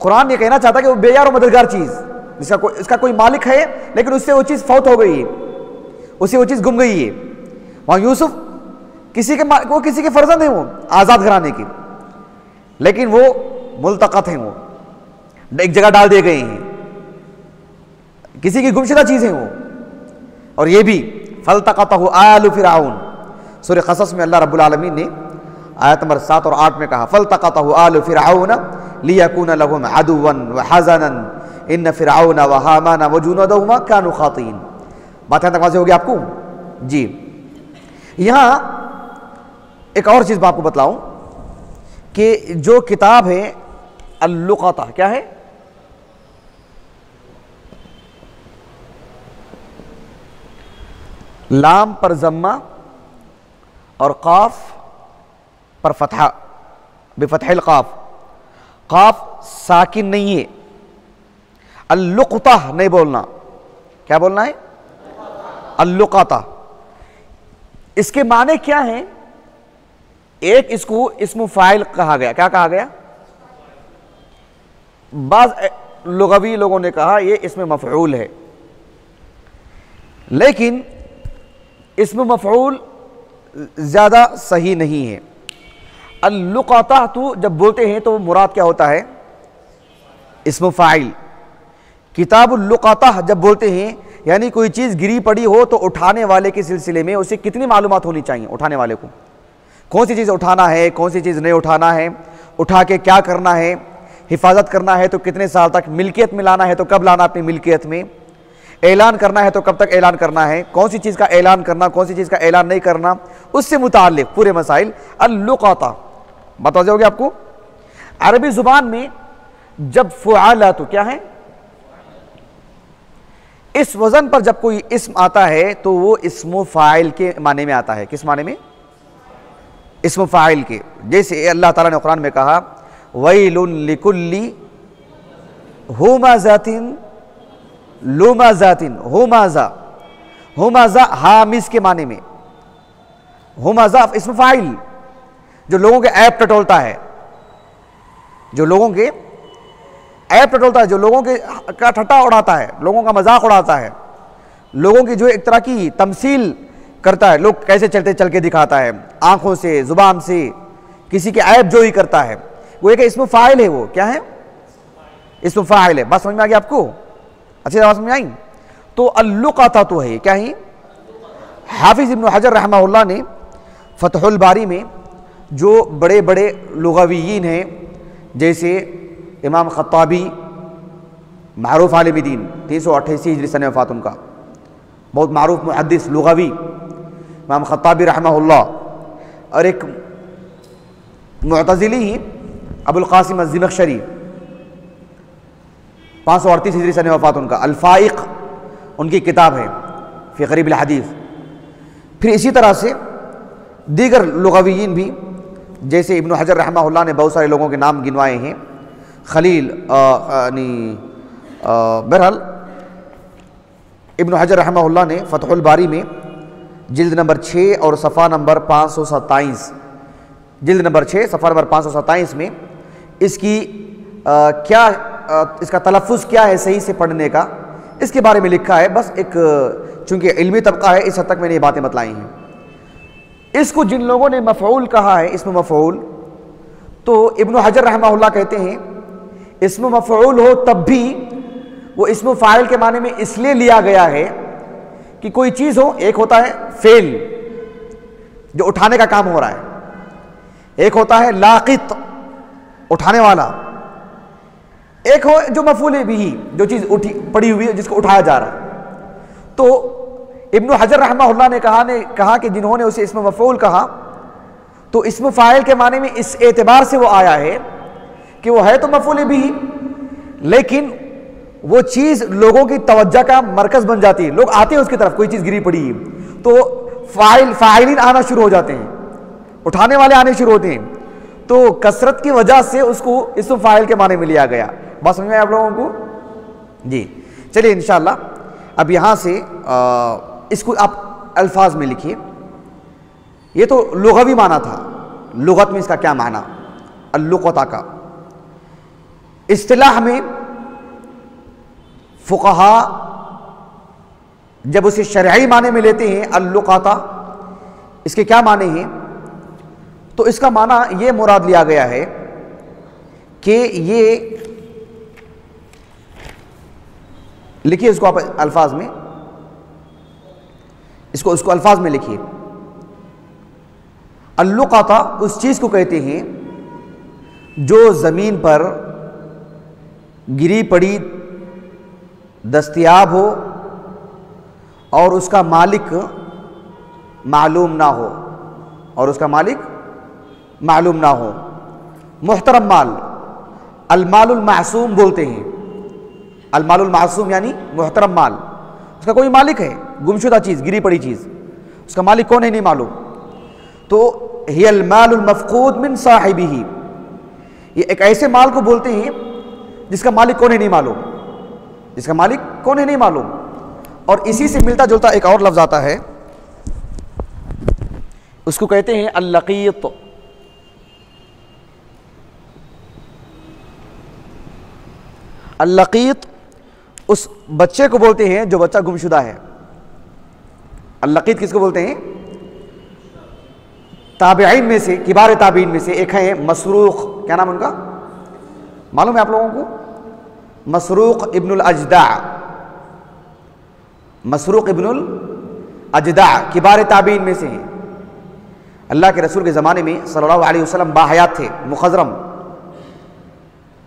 A: قرآن یہ کہنا چاہتا ہے کہ وہ بے یار و مددگار چیز، اس کا کوئی مالک ہے لیکن اس سے وہ چیز فوت ہو گئی ہے، اس سے وہ چیز گم گئی ہے. وہاں یوسف کسی کے فرزند ہیں، وہ آزاد گھرانے کے، لیکن وہ ملتقط ہیں، وہ ایک جگہ ڈال دیے گئے ہیں، کسی کی گمشدہ چیز ہیں وہ. اور یہ بھی فَالْتَقَطَهُ آلُ فِرْعَوْنَ، سورہ قصص میں اللہ رب العالمین نے آیت نمبر 7 اور 8 میں کہا فَالْتَقَطَهُ آلُ فِرْعَوْنَ لِيَكُونَ لَهُمْ عَدُوًّا وَحَزَنًا إِنَّ فِرْعَوْنَ وَهَامَانَ وَجُنُودَهُمَا كَانُوا خَاطِئِينَ. بات یہاں تک واضح ہوگی آپ کو جی. یہاں ایک اور چیز میں آپ کو بتلاؤں کہ جو کتاب ہے اللقطہ، کیا ہے؟ لام پر ضمہ اور قاف پر فتحہ، بفتح القاف، قاف ساکن نہیں ہے. اللقطہ نہیں بولنا، کیا بولنا ہے؟ اللقطہ. اس کے معنی کیا ہیں؟ ایک اس کو اسم فاعل کہا گیا، کیا کہا گیا؟ بعض لغوی لوگوں نے کہا یہ اسم مفعول ہے، لیکن اسم مفعول زیادہ صحیح نہیں ہے. اللقطہ تو جب بولتے ہیں تو مراد کیا ہوتا ہے؟ اسم فاعل. کتاب اللقطہ جب بولتے ہیں یعنی کوئی چیز گری پڑی ہو تو اٹھانے والے کے سلسلے میں اسے کتنی معلومات ہونی چاہیے، اٹھانے والے کو کون سی چیز اٹھانا ہے، کون سی چیز نہیں اٹھانا ہے، اٹھا کے کیا کرنا ہے، حفاظت کرنا ہے تو کتنے سال تک، ملکیت میں لانا ہے تو کب لانا اپنی ملکیت میں، اعلان کرنا ہے تو کب تک اعلان کرنا ہے، کون سی چیز کا اعلان کرنا، کون سی چیز کا اعلان نہیں کرنا، اس سے متعلق پورے مسائل اللقطہ. بات واضح ہوگی آپ کو. عربی زبان میں جب فعالہ تو کیا ہے؟ اس وزن پر جب کوئی اسم آتا ہے تو وہ اسم فاعل کے معنی میں آتا ہے. کس معنی میں؟ اسم فاعل کے. جیسے اللہ تعالیٰ نے قرآن میں کہا وَيْلٌ لِكُلِّ ہُمَزَةٍ لُمَزَةٍ. ہُمَزَہ حامز کے معنی میں، ہُمَزَہ اسم فاعل، جو لوگوں کے عیب ٹٹولتا ہے، جو لوگوں کے عیب ٹٹولتا ہے، جو لوگوں کے کا ٹھٹا اڑاتا ہے، لوگوں کا مذاق اڑاتا ہے، لوگوں کی جو ایک طرح کی تمثیل کرتا ہے، لوگ کیسے چلتے چل کے دکھاتا ہے، آنکھوں سے، زبان سے کسی کے عیب جو ہی کرتا ہے، وہ ایک اسم فاعل ہے. وہ کیا ہے؟ اسم فاعل ہے. بات سمجھ میں آ گئی آپ کو؟ اچھی طرح سمجھ میں آئی؟ تو اللقطہ تو ہے، کیا ہے؟ حافظ ابن حجر رحمہ اللہ نے فتح الباری میں جو بڑے بڑے لغویین ہیں جیسے امام خطابی، معروف عالم دین، 388 ہجری سنہ وفات ان کا، بہت معروف محدث لغوی امام خطابی رحمہ اللہ، اور ایک معتزلی ہی ابو القاسم الزمخشری 538 ہجری سن وفات ان کا، الفائق ان کی کتاب ہے فی غریب الحدیث۔ پھر اسی طرح سے دیگر لغویین بھی، جیسے ابن حجر رحمہ اللہ نے بہت سارے لوگوں کے نام گنوائے ہیں، خلیل بہرحال ابن حجر رحمہ اللہ نے فتح الباری میں جلد نمبر 6 اور صفحہ نمبر 527، جلد نمبر 6 صفحہ نمبر 527 میں اس کی کیا اس کا تلفظ کیا ہے صحیح سے پڑھنے کا، اس کے بارے میں لکھا ہے۔ بس ایک چونکہ علمی طبقہ ہے، اس حد تک میں نے یہ باتیں بتلائی ہیں۔ اس کو جن لوگوں نے مفعول کہا ہے، اسم مفعول، تو ابن حجر رحمہ اللہ کہتے ہیں اسم مفعول ہو تب بھی وہ اسم فاعل کے معنی میں اس لیے لیا گیا ہے کہ کوئی چیز ہو، ایک ہوتا ہے فعل جو اٹھانے کا کام ہو رہا ہے، ایک ہوتا ہے لاقط اٹھانے والا، ایک ہو جو مفعول بھی، جو چیز پڑی ہوئی ہے جس کو اٹھایا جا رہا ہے۔ تو ابن حجر رحمہ اللہ نے کہا کہ جنہوں نے اسے اسم مفعول کہا تو اسم فاعل کے معنی میں اس اعتبار سے وہ آیا ہے کہ وہ ہے تو مفعول بھی، لیکن وہ چیز لوگوں کی توجہ کا مرکز بن جاتی ہے، لوگ آتے ہیں اس کی طرف، کوئی چیز گری پڑی ہے تو فاعلین آنا شروع ہو جاتے ہیں، اٹھانے والے آنے شروع ہوتے ہیں، تو کثرت کی وجہ سے اس کو اسم فاعل کے معنی میں لیا گیا۔ بات سمجھ میں آپ لوگوں کو؟ جی چلیے انشاءاللہ اب یہاں سے اس کو آپ الفاظ میں لکھیے۔ یہ تو لغوی معنی تھا، لغت میں اس کا کیا معنی، اللقطہ کا۔ اصطلاح میں فقہا جب اسے شرعی معنی میں لیتے ہیں اللقطہ، اس کے کیا معنی ہیں، تو اس کا معنی یہ مراد لیا گیا ہے کہ یہ لکھیے اس کو آپ الفاظ میں، اس کو الفاظ میں لکھیے۔ اللقطہ اس چیز کو کہتے ہیں جو زمین پر گری پڑی دستیاب ہو اور اس کا مالک معلوم نہ ہو، اور اس کا مالک معلوم نہ ہو۔ محترم مال، المال المعصوم بولتے ہیں، المال المعصوم یعنی محترم مال، اس کا کوئی مالک ہے، گمشدہ چیز، گری پڑی چیز، اس کا مالک کون ہے نہیں معلوم، تو ہی المال المفقود من صاحبہ، یہ ایک ایسے مال کو بولتے ہیں جس کا مالک کون ہے نہیں معلوم، جس کا مالک کون ہے نہیں معلوم۔ اور اسی سے ملتا جلتا ایک اور لفظ آتا ہے، اس کو کہتے ہیں اللقیط۔ اللقیط اس بچے کو بولتے ہیں جو بچہ گمشدہ ہے۔ اللقیط کس کو بولتے ہیں؟ تابعین میں سے، کبار تابعین میں سے ایک ہے مسروق، کیا نام ان کا معلوم ہے آپ لوگوں کو؟ مسروق ابن الاجدع، مسروق ابن الاجدع کبار تابعین میں سے ہیں۔ اللہ کے رسول کے زمانے میں صلی اللہ علیہ وسلم باحیات تھے، مخضرم،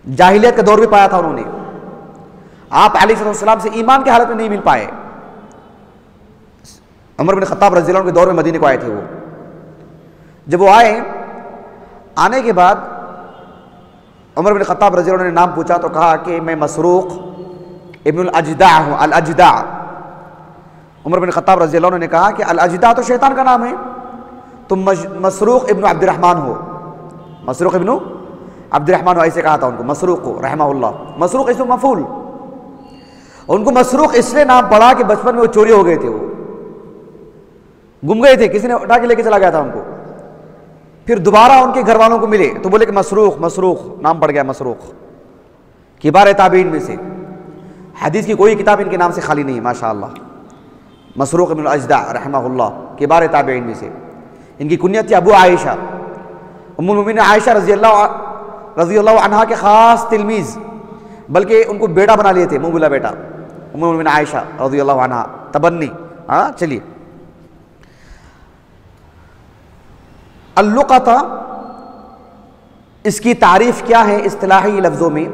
A: جاہلیت کا دور بھی پایا تھا انہوں نے، آپ علیہ السلام سے ایمان کے حالت میں نہیں مل پائے۔ عمر بن خطاب رضی اللہ عنہ کے دور میں مدینے کو آئے تھے وہ، جب وہ آئے، آنے کے بعد عمر بن خطاب رضی اللہ عنہ نے نام پوچھا تو کہا کہ میں مسروق ابن الاجدع ہوں، الاجدع۔ عمر بن خطاب رضی اللہ عنہ نے کہا کہ الاجدع تو شیطان کا نام ہے، تم مسروق ابن عبد الرحمن ہو، مسروق ابن عبد الرحمن ہو، ایسے کہا تھا ان کو، مسروق کو رحمہ اللہ۔ مسروق اسم مفعول، ان کو مسروق اس لیے نام پڑا کہ بچپن میں وہ چوری ہو گئے تھے، وہ گم گئے تھے، کسی نے اٹھا کے لے کے چلا گیا تھا ان کو، پھر دوبارہ ان کے گھر والوں کو ملے تو بولے کہ مسروق، مسروق نام پڑ گیا، مسروق کبار تابعین میں سے، حدیث کی کوئی کتاب ان کے نام سے خالی نہیں، ماشاءاللہ۔ مسروق ابن الاجدع رحمہ اللہ کبار تابعین میں سے، ان کی کنیت تھی ابو عائشہ، ام المؤمنین عائشہ رضی اللہ عنہا کے خاص تلمیذ، بلکہ ان کو بیٹا بنا لیے تھے، منہ بولا بیٹا، ام المؤمنین عائشہ رضی اللہ عنہا، تبنی۔ ہاں چلیے، اللقطہ اس کی تعریف کیا ہے اصطلاحی لفظوں میں؟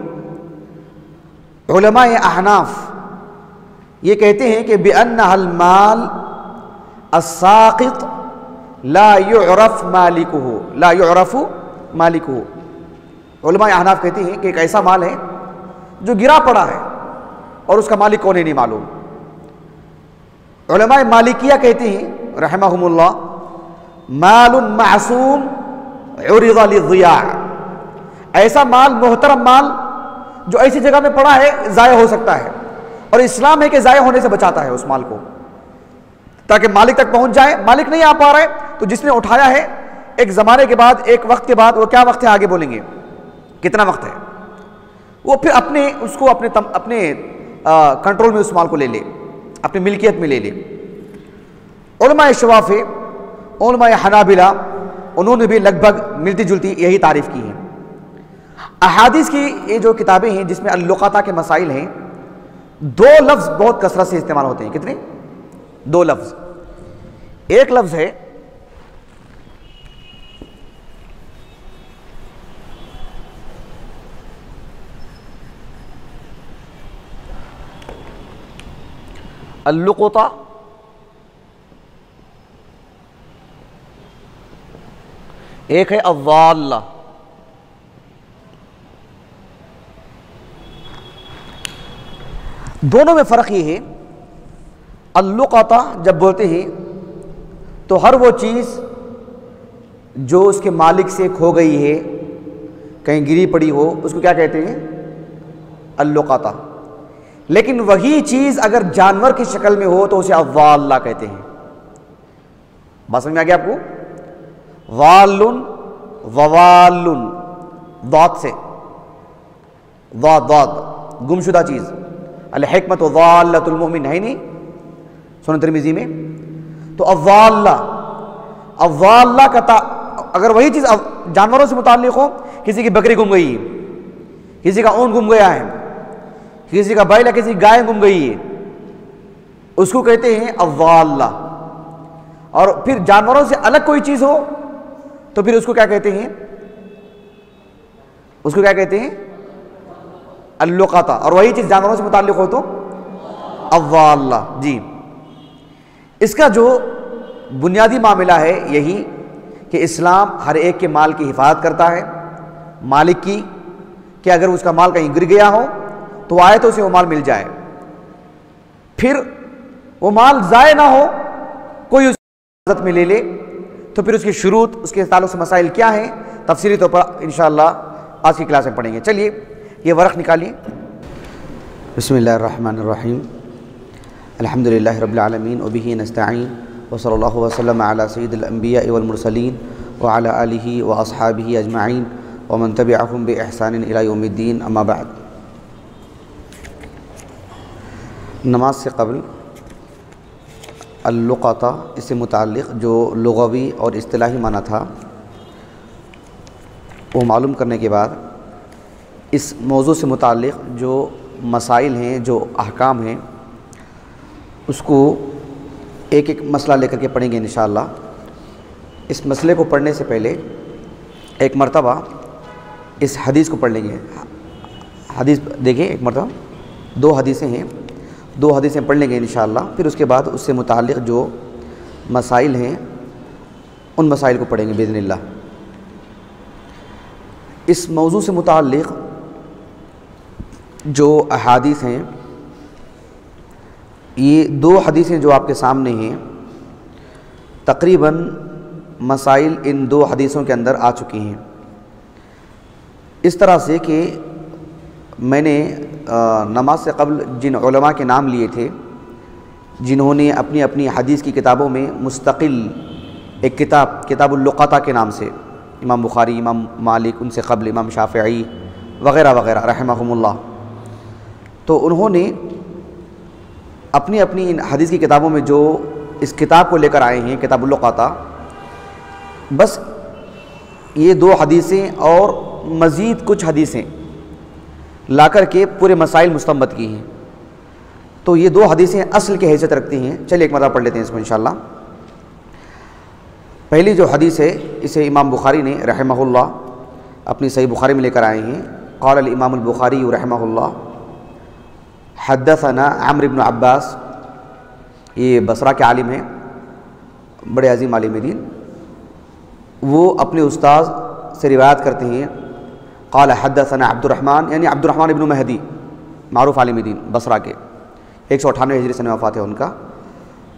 A: علماء احناف یہ کہتے ہیں کہ بِأَنَّهَا الْمَالِ السَّاقِطُ لَا يُعْرَفُ مَالِكُهُ، لَا يُعْرَفُ مَالِكُهُ۔ علماء احناف کہتے ہیں کہ ایک ایسا مال ہے جو گرا پڑا ہے، اور اس کا مالک کون ہے نہیں معلوم۔ علماء مالکیہ کہتے ہیں رحمہم اللہ مال معصوم عرض للضیاع، ایسا مال، محترم مال جو ایسی جگہ میں پڑا ہے ضائع ہو سکتا ہے، اور اسلام ہے کہ ضائع ہونے سے بچاتا ہے اس مال کو تاکہ مالک تک پہنچ جائے۔ مالک نہیں آ پا رہا ہے تو جس نے اٹھایا ہے ایک زمانے کے بعد، ایک وقت کے بعد، وہ کیا وقت ہے آگے بولیں گے کتنا وقت ہے، وہ پھر اس کو اپنے کنٹرول میں اس مال کو لے لے، اپنی ملکیت میں لے لے۔ علماء شوافی، علماء حنابلہ، انہوں نے بھی لگ بھگ ملتی جلتی یہی تعریف کی ہے۔ احادیث کی یہ جو کتابیں ہیں جس میں اللقطہ کے مسائل ہیں، دو لفظ بہت کثرت سے استعمال ہوتے ہیں۔ کتنے؟ دو لفظ۔ ایک لفظ ہے اللقطہ، ایک ہے الضالہ۔ دونوں میں فرق یہ ہے، اللقطہ جب بولتے ہیں تو ہر وہ چیز جو اس کے مالک سے کھو گئی ہے، کہیں گری پڑی ہو، اس کو کیا کہتے ہیں؟ اللقطہ۔ لیکن وہی چیز اگر جانور کی شکل میں ہو تو اسے الضالہ کہتے ہیں۔ بات سمجھ میں آ گیا آپ کو؟ ضالٌ ووالٌ، ضاد سے، ضاد گمشدہ چیز۔ الحکمت ضالۃ المؤمن ہے نہیں سنن ترمذی میں؟ تو الضالہ کا اگر وہی چیز جانوروں سے متعلق ہو، کسی کی بکری گم گئی ہے، کسی کا اونٹ گم گیا ہے، کسی کا بیل یا کسی گائے گم گئی ہے، اس کو کہتے ہیں الضالہ۔ اور پھر جانوروں سے الگ کوئی چیز ہو تو پھر اس کو کیا کہتے ہیں؟ اس کو کیا کہتے ہیں؟ اللقطہ۔ اور وہی چیز جانوروں سے متعلق ہو تو الضالہ۔ جی، اس کا جو بنیادی معاملہ ہے یہی کہ اسلام ہر ایک کے مال کی حفاظت کرتا ہے، مالک کی، کہ اگر اس کا مال کہیں گر گیا ہو تو آئے تو اسے وہ مال مل جائے، پھر وہ مال ضائع نہ ہو، کوئی اس کی حفاظت میں لے لے۔ تو پھر اس کی شروط، اس کے تعلق سے مسائل کیا ہیں، تفصیلی طور پر انشاءاللہ آج کی کلاس میں پڑھیں گے۔ چلیے یہ ورق نکالیے۔ بسم اللہ الرحمن الرحیم، الحمدللہ رب العالمین وبہ نستعین وصلی اللہ وسلم علی سید الانبیاء والمرسلین وعلی آلہ واصحابہ اجمعین ومن تبعہم باحسان الی یوم الدین، اما بعد۔ نماز سے قبل اللقطہ، اس سے متعلق جو لغوی اور اصطلاحی معنی تھا وہ معلوم کرنے کے بعد اس موضوع سے متعلق جو مسائل ہیں، جو احکام ہیں، اس کو ایک ایک مسئلہ لے کر کے پڑھیں گے انشاءاللہ۔ اس مسئلے کو پڑھنے سے پہلے ایک مرتبہ اس حدیث کو پڑھ لیں گے۔ حدیث دیکھیں ایک مرتبہ، دو حدیثیں ہیں، دو حدیثیں پڑھ لیں گے انشاءاللہ، پھر اس کے بعد اس سے متعلق جو مسائل ہیں ان مسائل کو پڑھیں گے باذن اللہ۔ اس موضوع سے متعلق جو احادیث ہیں، یہ دو حدیثیں جو آپ کے سامنے ہیں، تقریباً مسائل ان دو حدیثوں کے اندر آ چکی ہیں، اس طرح سے کہ میں نے نماز سے قبل جن علماء کے نام لیے تھے جنہوں نے اپنی اپنی حدیث کی کتابوں میں مستقل ایک کتاب اللقطہ کے نام سے، امام بخاری، امام مالک، ان سے قبل امام شافعی وغیرہ وغیرہ رحمہم اللہ، تو انہوں نے اپنی اپنی ان حدیث کی کتابوں میں جو اس کتاب کو لے کر آئے ہیں، کتاب اللقطہ، بس یہ دو حدیثیں اور مزید کچھ حدیثیں لا کر کے پورے مسائل مستنبط کی ہیں۔ تو یہ دو حدیثیں اصل کی حیثیت رکھتی ہیں۔ چلیے ایک مرتبہ پڑھ لیتے ہیں اس کو انشاءاللہ۔ پہلی جو حدیث ہے اسے امام بخاری نے رحمہ اللہ اپنی صحیح بخاری میں لے کر آئے ہیں۔ قال الامام البخاری رحمہ اللہ حدثنا عمرو بن عباس، یہ بصرہ کے عالم ہیں، بڑے عظیم عالم دین، وہ اپنے استاذ سے روایت کرتے ہیں، قال حدثنا عبد الرحمن، یعنی عبد الرحمن ابن مہدی، معروف عالم دین بصرہ کے، 198 ہجری سن میں وفات ہے ان کا۔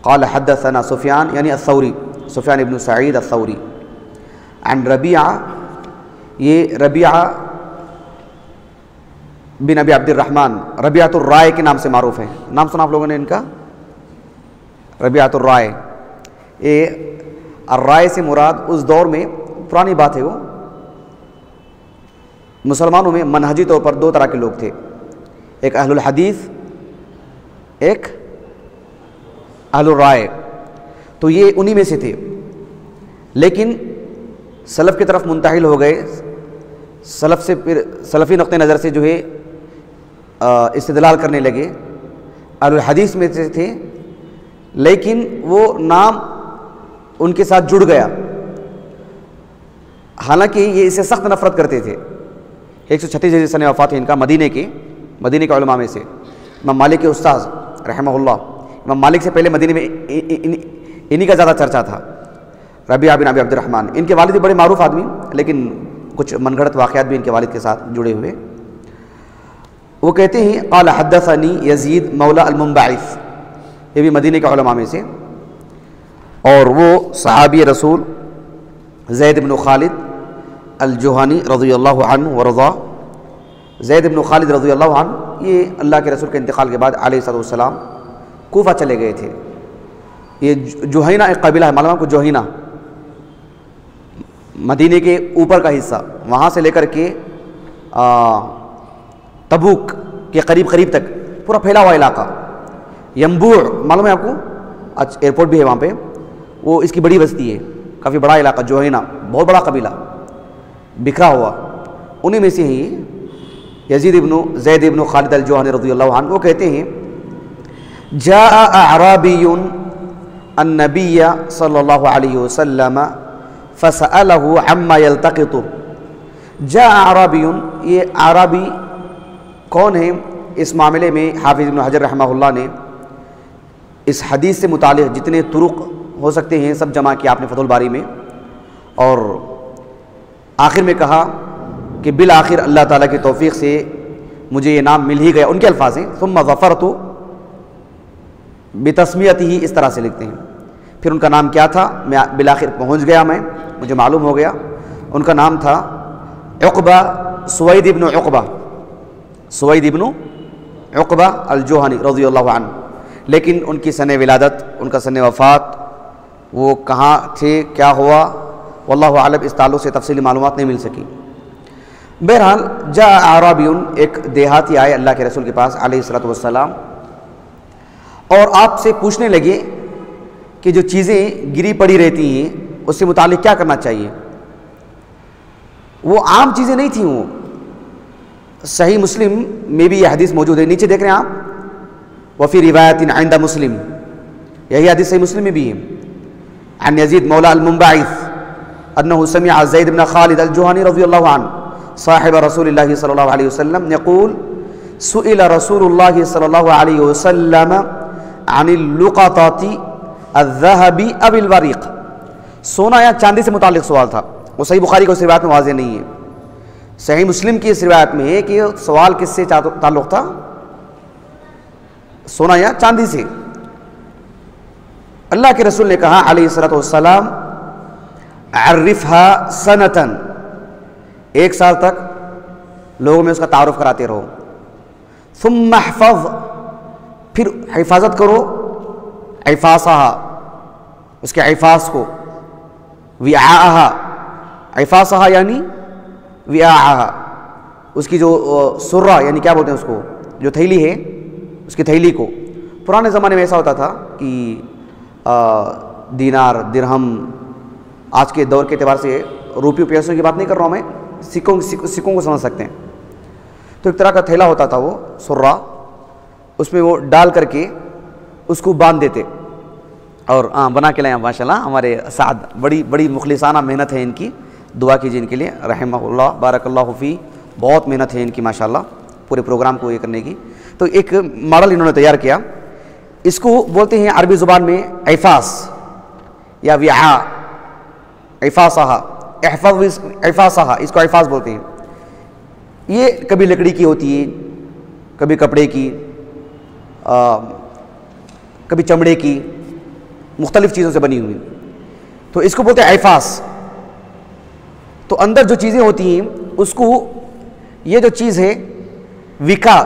A: قال حدثنا سفیان یعنی الثوری، سفیان ابن سعید الثوری، عن ربیعہ، یہ ربیعہ بن ابی عبد الرحمن ربیعۃ الرائے کے نام سے معروف ہیں، نام سنا آپ لوگوں نے ان کا، ربیعۃ الرائے۔ یہ الرائے سے مراد اس دور میں پرانی بات ہے، وہ مسلمانوں میں منہجی طور پر دو طرح کے لوگ تھے، ایک اہل الحدیث، ایک اہل الرائے، تو یہ انہی میں سے تھے، لیکن سلف کی طرف منتقل ہو گئے، سلف سے پھر سلفی نقطہ نظر سے جو ہے استدلال کرنے لگے، اہل الحدیث میں سے تھے، لیکن وہ نام ان کے ساتھ جڑ گیا، حالانکہ یہ اسے سخت نفرت کرتے تھے۔ 136 ہجری سن وفات ہے ان کا، مدینے کے علماء میں سے، امام مالک کے استاذ رحمہ اللہ، امام مالک سے پہلے مدینے میں انہی کا زیادہ چرچا تھا، ربیعہ بن ابی عبد الرحمن۔ ان کے والد بھی بڑے معروف آدمی، لیکن کچھ من گھڑت واقعات بھی ان کے والد کے ساتھ جڑے ہوئے۔ وہ کہتے ہیں قال حدثنی یزید مولا المنبعث، یہ بھی مدینے کے علماء میں سے، اور وہ صحابی رسول زید بن خالد الجوہنی رضی اللہ عنہ ورضا۔ زید بن خالد رضی اللہ عنہ یہ اللہ کے رسول کے انتقال کے بعد علیہ الصلوۃ والسلام کوفہ چلے گئے تھے۔ یہ جوہینہ ایک قبیلہ ہے، معلوم ہے آپ کو، جوہینہ مدینے کے اوپر کا حصہ، وہاں سے لے کر کے تبوک کے قریب تک پورا پھیلا ہوا علاقہ۔ ینبوع معلوم ہے آپ کو، ایئرپورٹ بھی ہے وہاں پہ، وہ اس کی بڑی بستی ہے، کافی بڑا علاقہ جوہینہ، بہت بڑا قبیلہ بکھرا ہوا، انہی میں سے ہی زید ابن خالد الجوہنی رضی اللہ عنہ۔ وہ کہتے ہیں جاء اعرابی النبی صلی اللہ علیہ وسلم فسألہ عما یلتقط۔ جاء اعرابی، یہ اعرابی کون ہے؟ اس معاملے میں حافظ ابن حجر رحمہ اللہ نے اس حدیث سے متعلق جتنے طرق ہو سکتے ہیں سب جمع کیا آپ نے فتح الباری میں، اور آخر میں کہا کہ بالآخر اللہ تعالیٰ کی توفیق سے مجھے یہ نام مل ہی گیا، ان کے الفاظ ہیں ثم ظفرت بتسمیتہ، اس طرح سے لکھتے ہیں، پھر ان کا نام کیا تھا، میں بالآخر پہنچ گیا، مجھے معلوم ہو گیا، ان کا نام تھا عقبہ، سوید ابن عقبہ الجوہنی رضی اللہ عنہ، لیکن ان کی سن ولادت، ان کا سن وفات، وہ کہاں تھے، کیا ہوا، واللہ اعلم، اس تعلق سے تفصیلی معلومات نہیں مل سکی۔ بہرحال جاء اعرابی، ایک دیہاتی آئے اللہ کے رسول کے پاس علیہ الصلوۃ والسلام، اور آپ سے پوچھنے لگے کہ جو چیزیں گری پڑی رہتی ہیں اس سے متعلق کیا کرنا چاہیے۔ وہ عام چیزیں نہیں تھیں، وہ صحیح مسلم میں بھی یہ حدیث موجود ہے، نیچے دیکھ رہے ہیں آپ، وفی روایت عند مسلم، یہی حدیث صحیح مسلم میں بھی ہے، عن یزید مولا المنبعث انه سمع زید بن خالد الجوہنی رضی اللہ عنہ صاحب رسول اللہ صلی اللہ علیہ وسلم یقول سئل رسول اللہ صلی اللہ علیہ وسلم عن اللقطات الذهب اب الورق، سونا یا چاندی سے متعلق سوال تھا، وہ صحیح بخاری کو اس روایت میں واضح نہیں ہے، صحیح مسلم کی اس روایت میں ہے کہ سوال کس سے تعلق تھا، سونا یا چاندی سے۔ اللہ کے رسول نے کہا علیہ الصلوۃ والسلام عرفها سنتاً، ایک سال تک لوگوں میں اس کا تعارف کراتے رہو، ثم احفظ، پھر حفاظت کرو، عفاصها، اس کے عفاص کو، وعاءها، عفاصها یعنی وعاءها، اس کی جو سرہ یعنی کیا بولتے ہیں اس کو، جو تھیلی ہے اس کی تھیلی کو۔ پرانے زمانے میں ایسا ہوتا تھا کہ دینار، درہم، آج کے دور کے اعتبار سے روپیوں پیسوں کی بات نہیں کر رہا ہوں میں، سکوں کو سمجھ سکتے ہیں، تو ایک طرح کا تھیلا ہوتا تھا وہ سرہ، اس میں وہ ڈال کر کے اس کو باندھ دیتے، اور بنا کے لائیں ماشاءاللہ ہمارے سعد، بڑی مخلصانہ محنت ہے ان کی، دعا کیجیے ان کے لیے رحمہ اللہ، بارک اللہ فی، بہت محنت ہے ان کی ماشاءاللہ پورے پروگرام کو یہ کرنے کی۔ تو ایک ماڈل انہوں نے تیار کیا، اس کو بولتے ہیں عربی زبان میں عفاص یا وعاء، عفاصہا، عفاصہا، اس کو عفاص بولتے ہیں۔ یہ کبھی لکڑی کی ہوتی ہے، کبھی کپڑے کی، کبھی چمڑے کی، مختلف چیزوں سے بنی ہوئی، تو اس کو بولتے ہیں عفاس۔ تو اندر جو چیزیں ہوتی ہیں اس کو، یہ جو چیز ہے وکاء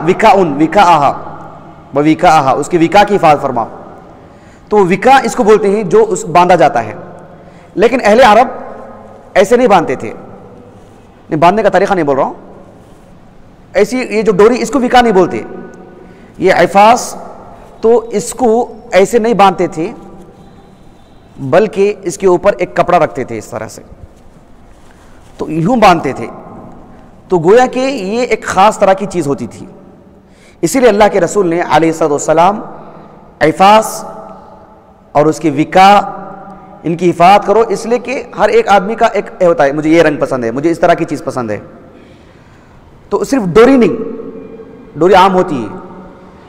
A: اس کی وکا کی حفاظت فرما، تو وکا اس کو بولتے ہیں جو باندھا جاتا ہے۔ لیکن اہل عرب ایسے نہیں باندھتے تھے، نہیں باندھنے کا طریقہ نہیں بول رہا ہوں، ایسی یہ جو ڈوری اس کو وکا نہیں بولتے، یہ عفاس، تو اس کو ایسے نہیں باندھتے تھے بلکہ اس کے اوپر ایک کپڑا رکھتے تھے اس طرح سے، تو یوں باندھتے تھے۔ تو گویا کہ یہ ایک خاص طرح کی چیز ہوتی تھی، اسی لیے اللہ کے رسول نے علیہ الصلوۃ والسلام عفاس اور اس کی وکا، ان کی حفاظت کرو، اس لیے کہ ہر ایک آدمی کا ایک ہوتا ہے، مجھے یہ رنگ پسند ہے، مجھے اس طرح کی چیز پسند ہے، تو صرف ڈوری نہیں، ڈوری عام ہوتی ہے،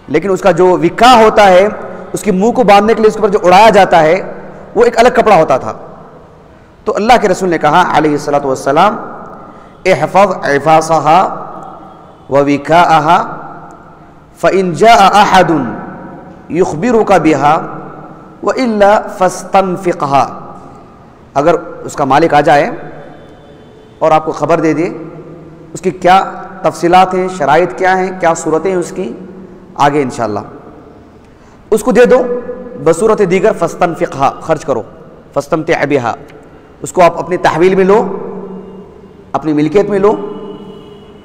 A: لیکن اس کا جو وکا ہوتا ہے، اس کے منہ کو باندھنے کے لیے اس کے اوپر جو اڑایا جاتا ہے وہ ایک الگ کپڑا ہوتا تھا۔ تو اللہ کے رسول نے کہا علیہ الصلوۃ والسلام احفظ عفاصها ووکاءها فإن جاء أحد يخبرك بها وإلا فاستنفقها، اگر اس کا مالک آ جائے اور آپ کو خبر دے دے اس کی کیا تفصیلات ہیں، شرائط کیا ہیں، کیا صورتیں ہیں اس کی، آگے انشاءاللہ اس کو دے دو، بصورت دیگر فاستنفقها، خرچ کرو، فاستمتع بها، اس کو آپ اپنی تحویل میں لو، اپنی ملکیت میں لو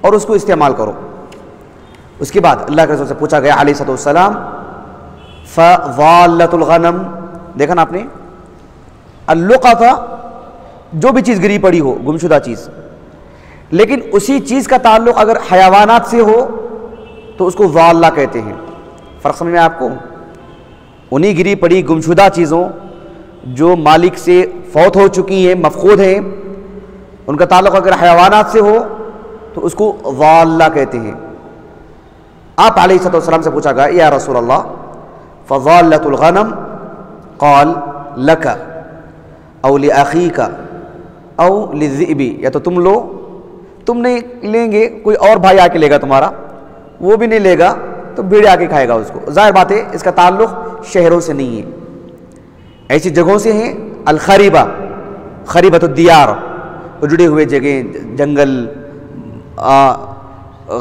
A: اور اس کو استعمال کرو۔ اس کے بعد اللہ کے رسول سے پوچھا گیا علیہ الصلوۃ والسلام فضالۃ الغنم، دیکھا نا آپ نے، اللقطہ جو بھی چیز گری پڑی ہو، گمشدہ چیز، لیکن اسی چیز کا تعلق اگر حیوانات سے ہو تو اس کو ضالہ کہتے ہیں۔ فرق سمجھ میں آپ کو؟ انہی گری پڑی گمشدہ چیزوں جو مالک سے فوت ہو چکی ہیں، مفقود ہیں، ان کا تعلق اگر حیوانات سے ہو تو اس کو ضالہ کہتے ہیں۔ آپ علیہ الصلوۃ والسلام سے پوچھا گیا یا رسول اللہ فضالۃ الغنم، قال لک او لاخیک او للذئب، یا تو تم لو، تم نہیں لیں گے، کوئی اور بھائی آ کے لے گا تمہارا، وہ بھی نہیں لے گا تو بھیڑ آ کے کھائے گا اس کو۔ ظاہر بات ہے اس کا تعلق شہروں سے نہیں ہے، ایسی جگہوں سے ہیں، الخریبہ، خریبۃ الدیار، اجڑے ہوئے جگہ، جنگل،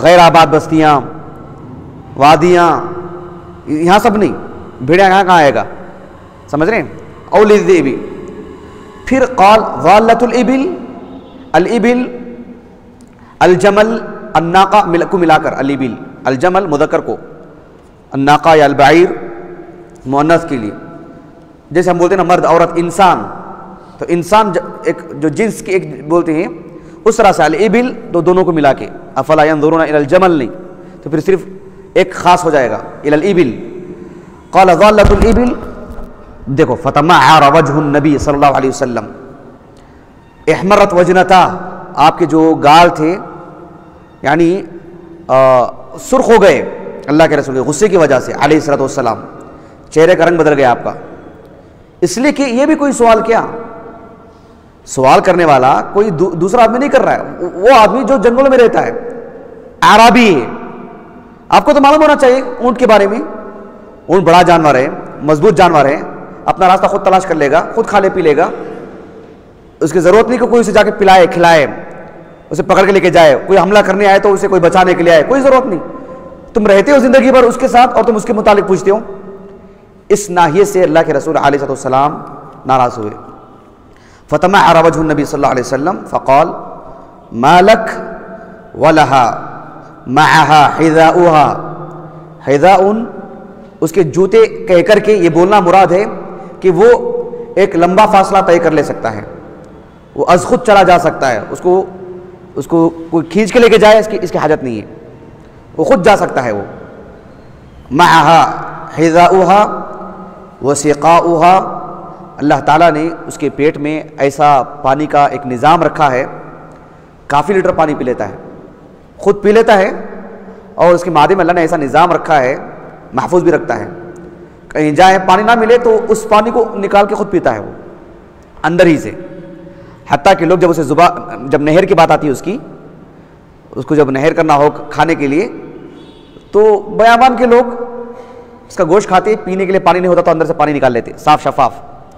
A: غیر آباد بستیاں، وادیاں، یہاں سب نہیں، بھیڑیا کہاں آئے گا، سمجھ رہے ہیں؟ او للذئب، پھر قال ضالۃ الابل، الابل الجمل الناقہ کو ملا کر، الابل الجمل مذکر کو، الناقہ یا البعیر مؤنث کے لیے، جیسے ہم بولتے ہیں نا مرد عورت انسان، تو انسان ایک جو جنس کی ایک بولتے ہیں، اس طرح سے الابل تو دونوں کو ملا کے، افلا ينظرون الى الجمل نہیں، تو پھر صرف ایک خاص ہو جائے گا الى الابل۔ قال ضالۃ الابل، دیکھو فتمعر وجه النبی صلی اللہ علیہ وسلم، احمرت وجنتا، آپ کے جو گال تھے یعنی سرخ ہو گئے اللہ کے رسول کے غصے کی وجہ سے علیہ الصلوۃ والسلام، چہرے کا رنگ بدل گیا آپ کا، اس لیے کہ یہ بھی کوئی سوال کیا، سوال کرنے والا کوئی دوسرا آدمی نہیں کر رہا ہے، وہ آدمی جو جنگلوں میں رہتا ہے، اعرابی ہے۔ آپ کو تو معلوم ہونا چاہیے اونٹ کے بارے میں، اونٹ بڑا جانور ہے، مضبوط جانور ہے، اپنا راستہ خود تلاش کر لے گا، خود کھا لے پی لے گا، اس کی ضرورت نہیں کہ کوئی اسے جا کے پلائے کھلائے، اسے پکڑ کے لے کے جائے، کوئی حملہ کرنے آئے تو اسے کوئی بچانے کے لیے آئے، کوئی ضرورت نہیں، تم رہتے ہو زندگی بھر اس کے ساتھ اور تم اس کے متعلق پوچھتے ہو۔ اس ناحیے سے اللہ کے رسول علیہ الصلوۃ والسلام ناراض ہوئے۔ فتمعر وجه النبی صلی اللہ علیہ وسلم فقال ما لک ولها معها حذاؤها، حذاء اس کے جوتے کہہ کر کے یہ بولنا مراد ہے کہ وہ ایک لمبا فاصلہ طے کر لے سکتا ہے، وہ از خود چلا جا سکتا ہے، اس کو کوئی کھینچ کے لے کے جائے اس کی حاجت نہیں ہے، وہ خود جا سکتا ہے۔ وہ معها حذاؤها وسقاؤها، اللہ تعالیٰ نے اس کے پیٹ میں ایسا پانی کا ایک نظام رکھا ہے، کافی لیٹر پانی پی لیتا ہے، خود پی لیتا ہے، اور اس کے معدے میں اللہ نے ایسا نظام رکھا ہے، محفوظ بھی رکھتا ہے، کہیں جائے پانی نہ ملے تو اس پانی کو نکال کے خود پیتا ہے وہ اندر ہی سے، حتیٰ کہ لوگ جب اسے جب نہر کی بات آتی ہے اس کو جب نہر کرنا ہو کھانے کے لیے تو بیابان کے لوگ اس کا گوشت کھاتے، پینے کے لیے پانی نہیں ہوتا تو اندر سے پانی نکال لیتے، صاف شفاف.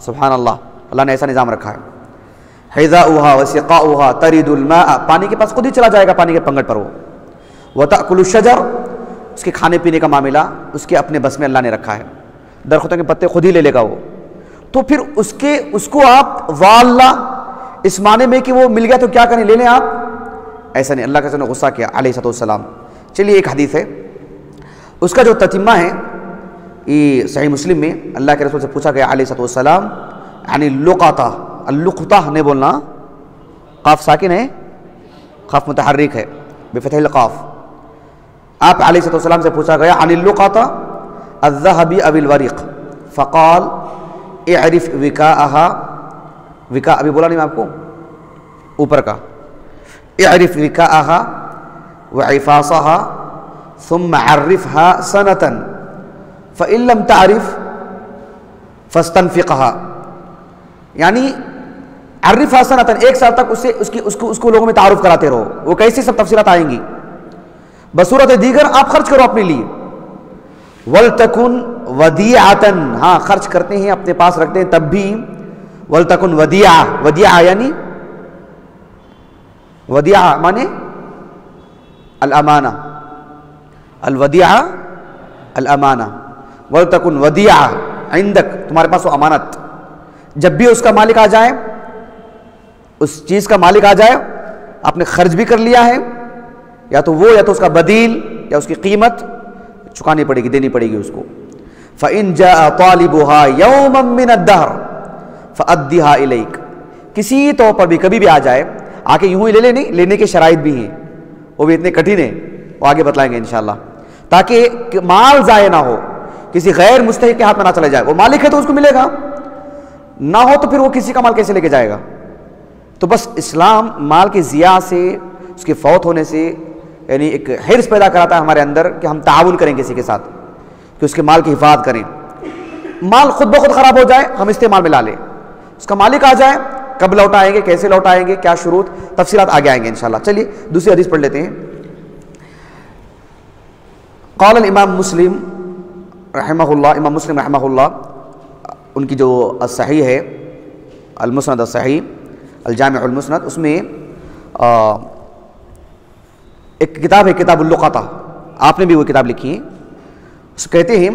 A: سبحان اللہ، اللہ نے ایسا نظام رکھا ہے. حذاؤہا وسقاؤہا ترید الماء، پانی کے پاس خود ہی چلا جائے گا پانی کے پنگٹ پر وہ. وتأکل الشجر، اس کے کھانے پینے کا معاملہ اس کے اپنے بس میں اللہ نے رکھا ہے، درختوں کے پتے خود ہی لے لے گا وہ. تو پھر اس کو آپ واللہ اس معنی میں کہ وہ مل گیا تو کیا کریں، لے لیں آپ، ایسا نہیں. اللہ کے رسول نے غصہ کیا علیہ الصلوۃ والسلام. چلیے ایک حدیث ہے اس کا جو تتمہ ہے یہ صحیح مسلم میں، اللہ کے رسول سے پوچھا گیا علیہ الصلوۃ والسلام یعنی اللقطہ، اللقطہ نہیں بولنا، قاف ساکن ہے، قاف متحرک ہے بفتح القاف. آپ علیہ الصلوۃ والسلام سے پوچھا گیا عن اللقطہ الذهب او الورق فقال اعرف وکاءها، وکاء ابھی بولا نہیں میں آپ کو اوپر کا، اعرف وکاءها وعفاصها ثم عرفها سنة فإن لم تعرف فاستنفقها، یعنی عرفها سنة، ایک سال تک اس کو لوگوں میں تعارف کراتے رہو، وہ کیسی سب تفصیلات آئیں گی. بصورت دیگر آپ خرچ کرو اپنے لیے. وَلْتَكُنْ وَدِيعَةً، ہاں خرچ کرتے ہیں اپنے پاس رکھتے ہیں تب بھی. وَلْتَكُنْ وَدِيعَةً، وَدِيعَةً یعنی ودیعہ مانے الامانہ، الودیعہ الامانہ. وَلْتَكُنْ وَدِيعَةً عندك، تمہارے پاس وہ امانت، جب بھی اس کا مالک آ جائے، اس چیز کا مالک آ جائے، آپ نے خرچ بھی کر لیا ہے، یا تو وہ یا تو اس کا بدیل یا اس کی قیمت چکانی پڑے گی، دینی پڑے گی اس کو. فَإِن جَاءَ طَالِبُهَا يَوْمًا مِّنَ الدَّهْرِ فَأَدِّهَا إِلَيْكَ، کسی طور پر بھی کبھی بھی آ جائے، آ کے یوں ہی لے لے نہیں، لینے کے شرائط بھی ہیں، وہ بھی اتنے کٹھن ہیں، وہ آگے بتلائیں گے انشاءاللہ، تاکہ مال ضائع نہ ہو، کسی غیر مستحق کے ہاتھ میں نہ چلے جائے. وہ مالک ہے تو اس کو ملے گا، نہ ہو تو پھر وہ کسی کا مال کیسے لے کے جائے گا. تو بس اسلام مال کی ضیاع سے، اس کے فوت ہونے سے یعنی ایک حرص پیدا کراتا ہے ہمارے اندر کہ ہم تعاون کریں کسی کے ساتھ، کہ اس کے مال کی حفاظت کریں. مال خود بخود خراب ہو جائے ہم استعمال میں لا لیں، اس کا مالک آ جائے، کب لوٹائیں گے، کیسے لوٹائیں گے، کیا شروط، تفصیلات آگے آئیں گے انشاءاللہ. چلیے دوسری حدیث پڑھ لیتے ہیں. قال الامام مسلم رحمہ اللہ، امام مسلم رحمہ اللہ ان کی جو الصحیح ہے، المسند الصحیح، الجامع المسند، اس میں ایک کتاب ہے کتاب اللقطہ، آپ نے بھی وہ کتاب لکھی ہے. اس کہتے ہیں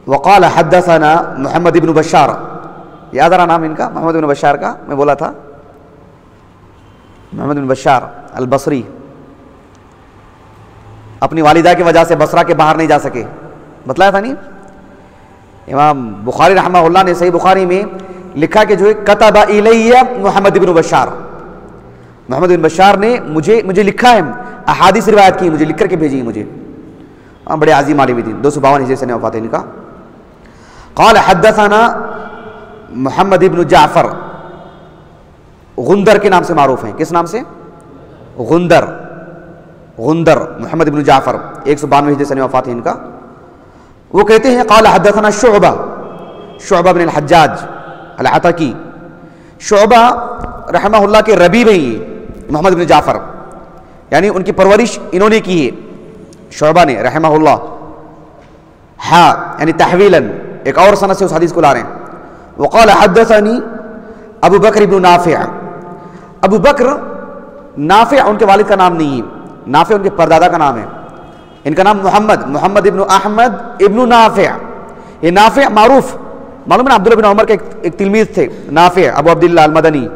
A: وقال حدثنا محمد بن بشار، یاد آ رہا نام ان کا، محمد بن بشار کا میں بولا تھا، محمد بن بشار البصری، اپنی والدہ کی وجہ سے بصرہ کے باہر نہیں جا سکے، بتلایا تھا نہیں. امام بخاری رحمہ اللہ نے صحیح بخاری میں لکھا کہ جو ہے کتب الی محمد بن بشار، محمد بن بشار نے مجھے لکھا ہے، احادیث روایت کی، مجھے لکھ کر کے بھیجی مجھے. بڑے عظیم عالم دین، 252 ہجری سے وفات ہے ان کا. قال حدثنا محمد بن جعفر، غندر کے نام سے معروف ہیں، کس نام سے؟ غندر محمد بن جعفر، 192 ہجری سے وفات ہے ان کا. وہ کہتے ہیں قال حدثنا شعبہ بن الحجاج العتکی، شعبہ رحمہ اللہ کے ربیب ہیں یہ محمد بن جعفر، یعنی ان کی پرورش انہوں نے کی ہے شعبہ نے رحمہ اللہ. یعنی تحویلاً ایک اور سند سے اس حدیث کو لا رہے ہیں. وقال حدثنی ابو بکر بن نافع، ابو بکر نافع ان کے والد کا نام نہیں ہے، نافع ان کے پردادا کا نام ہے، ان کا نام محمد ابن احمد ابن نافع. یہ نافع معلوم ہے عبداللہ بن عمر کے ایک تلمیذ تھے نافع، ابو عبداللہ المدنی،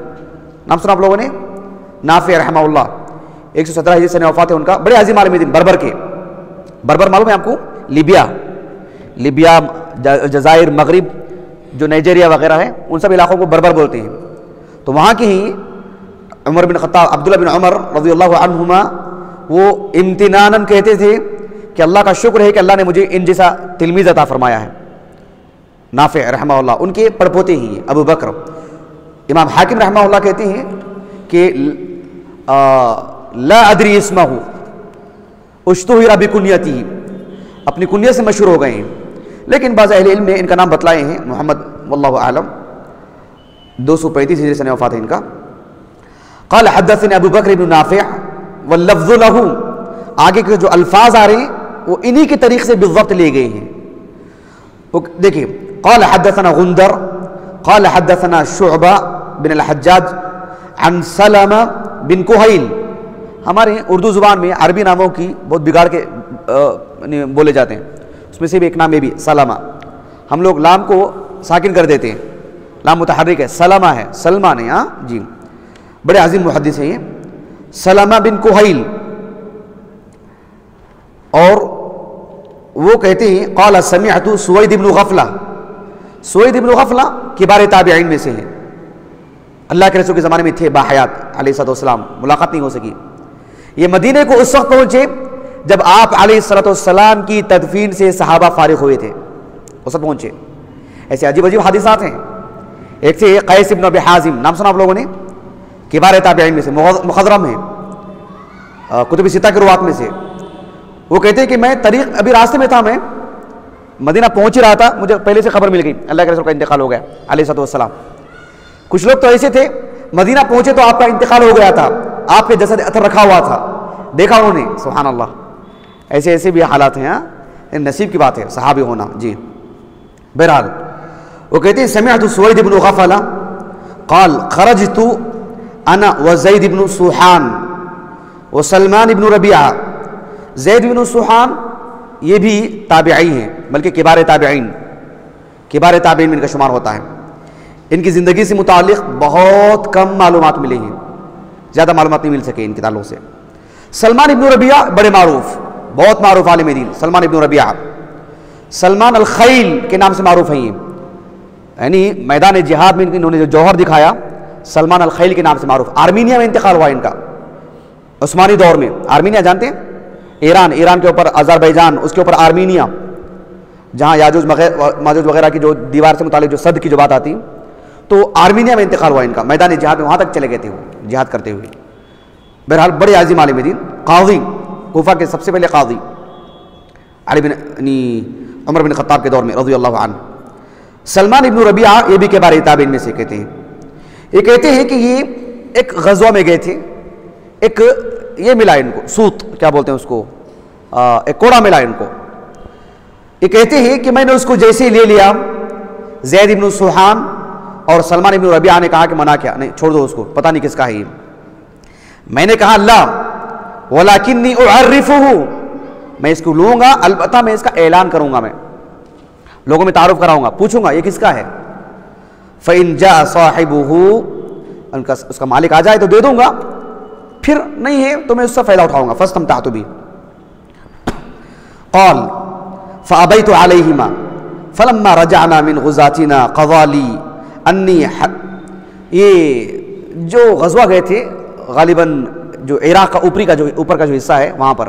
A: نام سنا آپ لوگوں نے، نافع رحمہ اللہ، 117 ہجری سے وفات ہے ان کا. بڑے عظیم عالم دین، بربر کے، بربر معلوم ہے آپ کو، لیبیا جزائر مغرب جو نائجیریا وغیرہ ہے ان سب علاقوں کو بربر بولتے ہیں. تو وہاں کے ہی عمر بن خطاب، عبداللہ بن عمر رضی اللہ عنہما، وہ امتناناً کہتے تھے کہ اللہ کا شکر ہے کہ اللہ نے مجھے ان جیسا تلمیذ عطا فرمایا ہے. نافع رحمہ اللہ ان کے پڑپوتے ہی ابو بکر. امام حاکم رحمہ اللہ کہتے ہیں کہ لا ادری اسمہ اشتہر بکنیتہ، اپنی کنیت سے مشہور ہو گئے ہیں، لیکن بعض اہل علم نے ان کا نام بتلائے ہیں محمد، واللہ اعلم. 235 ہجری سے وفات ہے ان کا. قال حدثنا ابو بکر بن نافع واللفظ له، آگے کے جو الفاظ آ رہے ہیں وہ انہی کے طریق سے بالضبط لے گئے ہیں. دیکھیے قال حدثنا غندر قال حدثنا شعبہ بن الحجاج عن سلمہ بن کہیل. ہمارے اردو زبان میں عربی ناموں کی بہت بگاڑ کے بولے جاتے ہیں. اس میں سے بھی ایک نام یہ بھی سلمہ. ہم لوگ لام کو ساکن کر دیتے ہیں, لام متحرک ہے, سلمہ ہے, سلمہ نہیں. ہاں جی, بڑے عظیم محدث ہیں یہ, سلمہ بن کہیل. اور وہ کہتے ہیں قال سمعت سوید بن غفلہ. سوید بن غفلہ کبار تابعین میں سے ہیں, اللہ کے رسول کے زمانے میں تھے باحیات علیہ السلام, ملاقات نہیں ہو سکی. یہ مدینے کو اس وقت پہنچے جب آپ علیہ السلام کی تدفین سے صحابہ فارغ ہوئے تھے, اس وقت پہنچے. ایسے عجیب عجیب حادثات ہیں. ایک تھے قیس بن ابی حازم, نام سنا آپ لوگوں نے, کبار تابعین میں سے, مخضرم ہیں, کتب ستہ کے روات میں سے. وہ کہتے ہیں کہ میں طریق ابھی راستے میں تھا, میں مدینہ پہنچ ہی رہا تھا, مجھے پہلے سے خبر مل گئی اللہ کے رسول کا انتقال ہو گیا علیہ السلام. کچھ لوگ تو ایسے تھے مدینہ پہنچے تو آپ کا انتقال ہو گیا تھا, آپ کے جسد اثر رکھا ہوا تھا, دیکھا انہوں نے. سبحان اللہ, ایسے بھی حالات ہیں. نصیب کی بات ہے صحابی ہونا. جی بہرحال وہ کہتے ہیں سمعت سوید بن غفلہ قال خرجت انا وزید بن سوحان وسلمان بن ربیعہ. زید بن سوحان یہ بھی تابعی ہیں, بلکہ کبار تابعین میں ان کا شمار ہوتا ہے. ان کی زندگی سے متعلق بہت کم معلومات ملی ہیں, زیادہ معلومات نہیں مل سکے ان کے تعلق سے. سلمان ابن ربیعہ بڑے معروف, بہت معروف عالم دین, سلمان ابن ربیعہ. سلمان الخیل کے نام سے معروف ہیں یہ, یعنی میدان جہاد میں انہوں نے جو جوہر دکھایا, سلمان الخیل کے نام سے معروف. آرمینیا میں انتقال ہوا ان کا عثمانی دور میں. آرمینیا جانتے ہیں, ایران کے اوپر آذربائیجان, اس کے اوپر آرمینیا, جہاں یاجوج ماجوج وغیرہ کی جو دیوار سے متعلق جو صد کی جو بات آتی, تو آرمینیا میں انتقال ہوا ان کا. میدان جہاد میں وہاں تک چلے گئے تھے وہ جہاد کرتے ہوئے. بہرحال بڑے عظیم عالم دین, قاضی, کوفہ کے سب سے پہلے قاضی علی بن عمر بن خطاب کے دور میں رضی اللہ عنہ. سلمان ابن ربیعہ یہ بھی کبار تابعین میں سے کہتے ہیں. یہ کہتے ہیں کہ یہ ایک غزوہ میں گئے تھے, ایک یہ ملا ان کو سوت, کیا بولتے ہیں اس کو, ایک کوڑا ملا ان کو. یہ کہتے ہیں کہ میں نے اس کو جیسے ہی لے لیا, زید ابن سوحان اور سلمان ابن ربیعہ نے کہا کہ منع کیا, نہیں چھوڑ دو اس کو, پتہ نہیں کس کا ہے یہ. میں نے کہا اللہ ولیکنی اعرفہ, میں اس کو لوں گا, البتہ میں اس کا اعلان کروں گا, میں لوگوں میں تعارف کراؤں گا, پوچھوں گا یہ کس کا ہے. فإن جاء صاحبہ, اس کا مالک آ جائے تو دے دوں گا, پھر نہیں ہے تو میں اس سے فائدہ اٹھاؤں گا. فاستمتعت بھی. قال فأبيت عليهما فلما رجعنا من غزاتنا قضى لي انی. یہ جو غزوہ گئے تھے غالباً جو عراق کا اوپر کا جو حصہ ہے وہاں پر,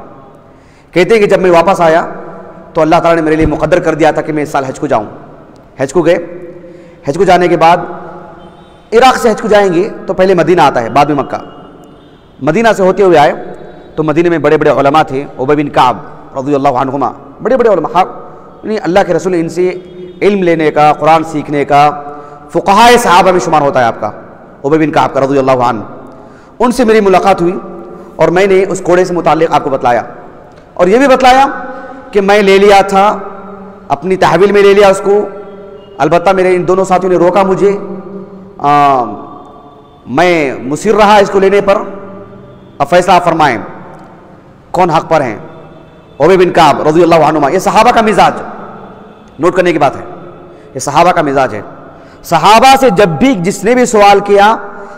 A: کہتے ہیں کہ جب میں واپس آیا تو اللہ تعالیٰ نے میرے لیے مقدر کر دیا تھا کہ میں اس سال حج کو جاؤں. حج کو گئے, حج کو جانے کے بعد عراق سے حج کو جائیں گے تو پہلے مدینہ آتا ہے, بعد میں مکہ. مدینہ سے ہوتے ہوئے آئے تو مدینہ میں بڑے بڑے علماء تھے, ابی بن کعب رضی اللہ عنہما, بڑے بڑے علماء, یعنی اللہ کے رسول ان سے علم لینے کا, قرآن سیکھنے کا, فقہائے صحابہ میں شمار ہوتا ہے آپ کا, ابی بن کعب کا رضی اللہ عنہ. ان سے میری ملاقات ہوئی اور میں نے اس کوڑے سے متعلق آپ کو بتلایا, اور یہ بھی بتلایا کہ میں لے لیا تھا, اپنی تحویل میں لے لیا اس کو, البتہ میرے ان دونوں ساتھیوں نے روکا مجھے, میں مصر رہا اس کو لینے پر. اب فیصلہ آپ فرمائیں کون حق پر ہیں. ابی بن کعب رضی اللہ عنہما, یہ صحابہ کا مزاج, نوٹ کرنے کی بات ہے, یہ صحابہ کا مزاج ہے. صحابہ سے جب بھی جس نے بھی سوال کیا,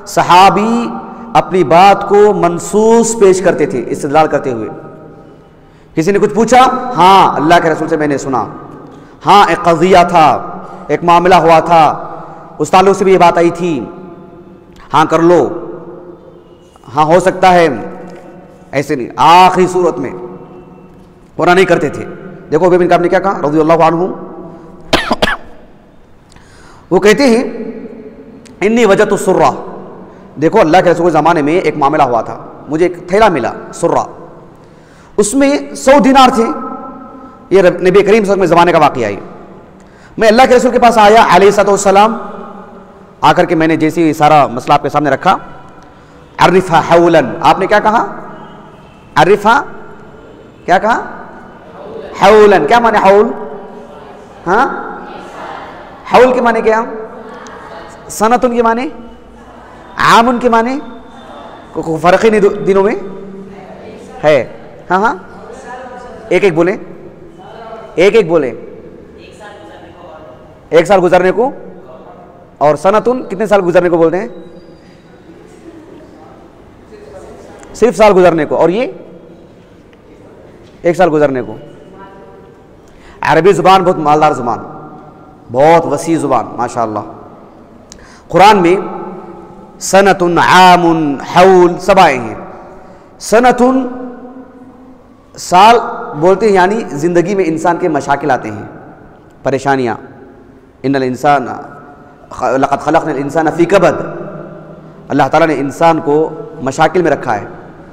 A: صحابی اپنی بات کو منصوص پیش کرتے تھے, استدلال کرتے ہوئے. کسی نے کچھ پوچھا, ہاں اللہ کے رسول سے میں نے سنا, ہاں ایک قضیہ تھا, ایک معاملہ ہوا تھا, اس تعلق سے بھی یہ بات آئی تھی, ہاں کر لو, ہاں ہو سکتا ہے, ایسے نہیں. آخری صورت میں ورنہ نہیں کرتے تھے. دیکھو ابی بن کعب نے کیا کہا رضی اللہ عنہ, وہ کہتے ہیں انی وجدت السرہ. دیکھو اللہ کے رسول کے زمانے میں ایک معاملہ ہوا تھا, مجھے ایک تھیلا ملا سرہ, اس میں 100 دینار تھے. یہ نبی کریم صلی اللہ علیہ وسلم کے زمانے کا واقعہ ہے. میں اللہ کے رسول کے پاس آیا علیہ السلام, آ کر کے میں نے جیسے سارا مسئلہ آپ کے سامنے رکھا, عرفہ حولا, آپ نے کیا کہا, عرفہ کیا کہا, حولن. کیا معنی حول؟ ہاں حول کے معنی کیا؟ سنتن کے معنی؟ عامن کے معنی؟ کوئی فرق ہی نہیں دنوں میں ہے. ہاں ہاں ایک ایک بولیں, ایک ایک بولیں. ایک سال گزرنے کو. اور سنتن کتنے سال گزرنے کو بولتے ہیں؟ صرف سال گزرنے کو. اور یہ ایک سال گزرنے کو. عربی زبان بہت مالدار زبان, بہت وسیع زبان ماشاء اللہ. قرآن میں سنتن, عام, حول سب آئے ہیں. سنتن سال بولتے ہیں یعنی زندگی میں انسان کے مشاکل آتے ہیں, پریشانیاں. ان الانسان لقد خلقنا الانسان فی کبد. اللہ تعالیٰ نے انسان کو مشاکل میں رکھا ہے,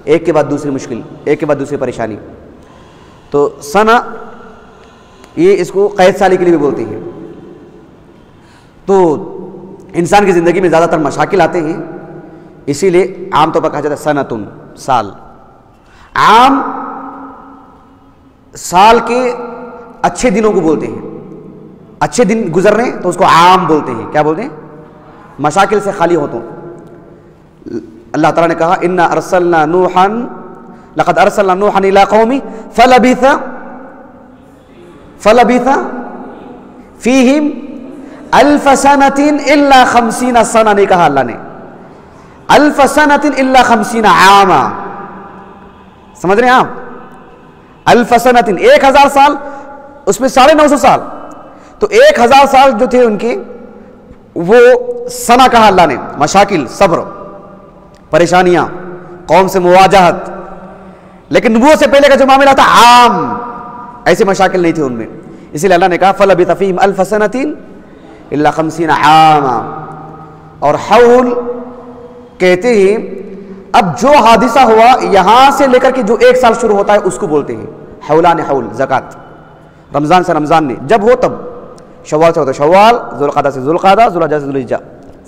A: ایک کے بعد دوسری مشکل, ایک کے بعد دوسری پریشانی. تو سنہ یہ اس کو قید سالی کے لیے بھی بولتے ہیں. تو انسان کی زندگی میں زیادہ تر مشاکل آتے ہیں, اسی لیے عام طور پر کہا جاتا ہے سنتن, سال. عام سال کے اچھے دنوں کو بولتے ہیں. اچھے دن گزر رہے ہیں تو اس کو عام بولتے ہیں. کیا بولتے ہیں؟ مشاکل سے خالی ہو. تو اللہ تعالیٰ نے کہا انا ارسلنا نوحا لقد ارسلنا نوحا الى قومه فلبث فیہم الف سنۃ الا 50 سنہ. نہیں کہا اللہ نے الف سنۃ الا 50 عاما. سمجھ رہے ہیں آپ؟ الف سنۃ 1000 سال, اس میں 950 سال. تو 1000 سال جو تھے ان کے, وہ سنہ کہا اللہ نے. مشاکل, صبر, پریشانیاں, قوم سے مواجہت. لیکن نبوت سے پہلے کا جو معاملہ تھا عام, ایسے مشاکل نہیں تھے ان میں. اسی لیے اللہ نے کہا فَلَبِثَ فِيهِمْ أَلْفَ سَنَةٍ إِلَّا 50 عاما. اور حول کہتے ہیں اب جو حادثہ ہوا یہاں سے لے کر کے جو ایک سال شروع ہوتا ہے اس کو بولتے ہیں حولان حول. زکوٰۃ رمضان سے رمضان نہیں, جب ہو تب. شوال سے ہوتا ہے شوال, ذوالقعدہ سے ذوالقعدہ, ذوالحجہ سے ذوالحجہ.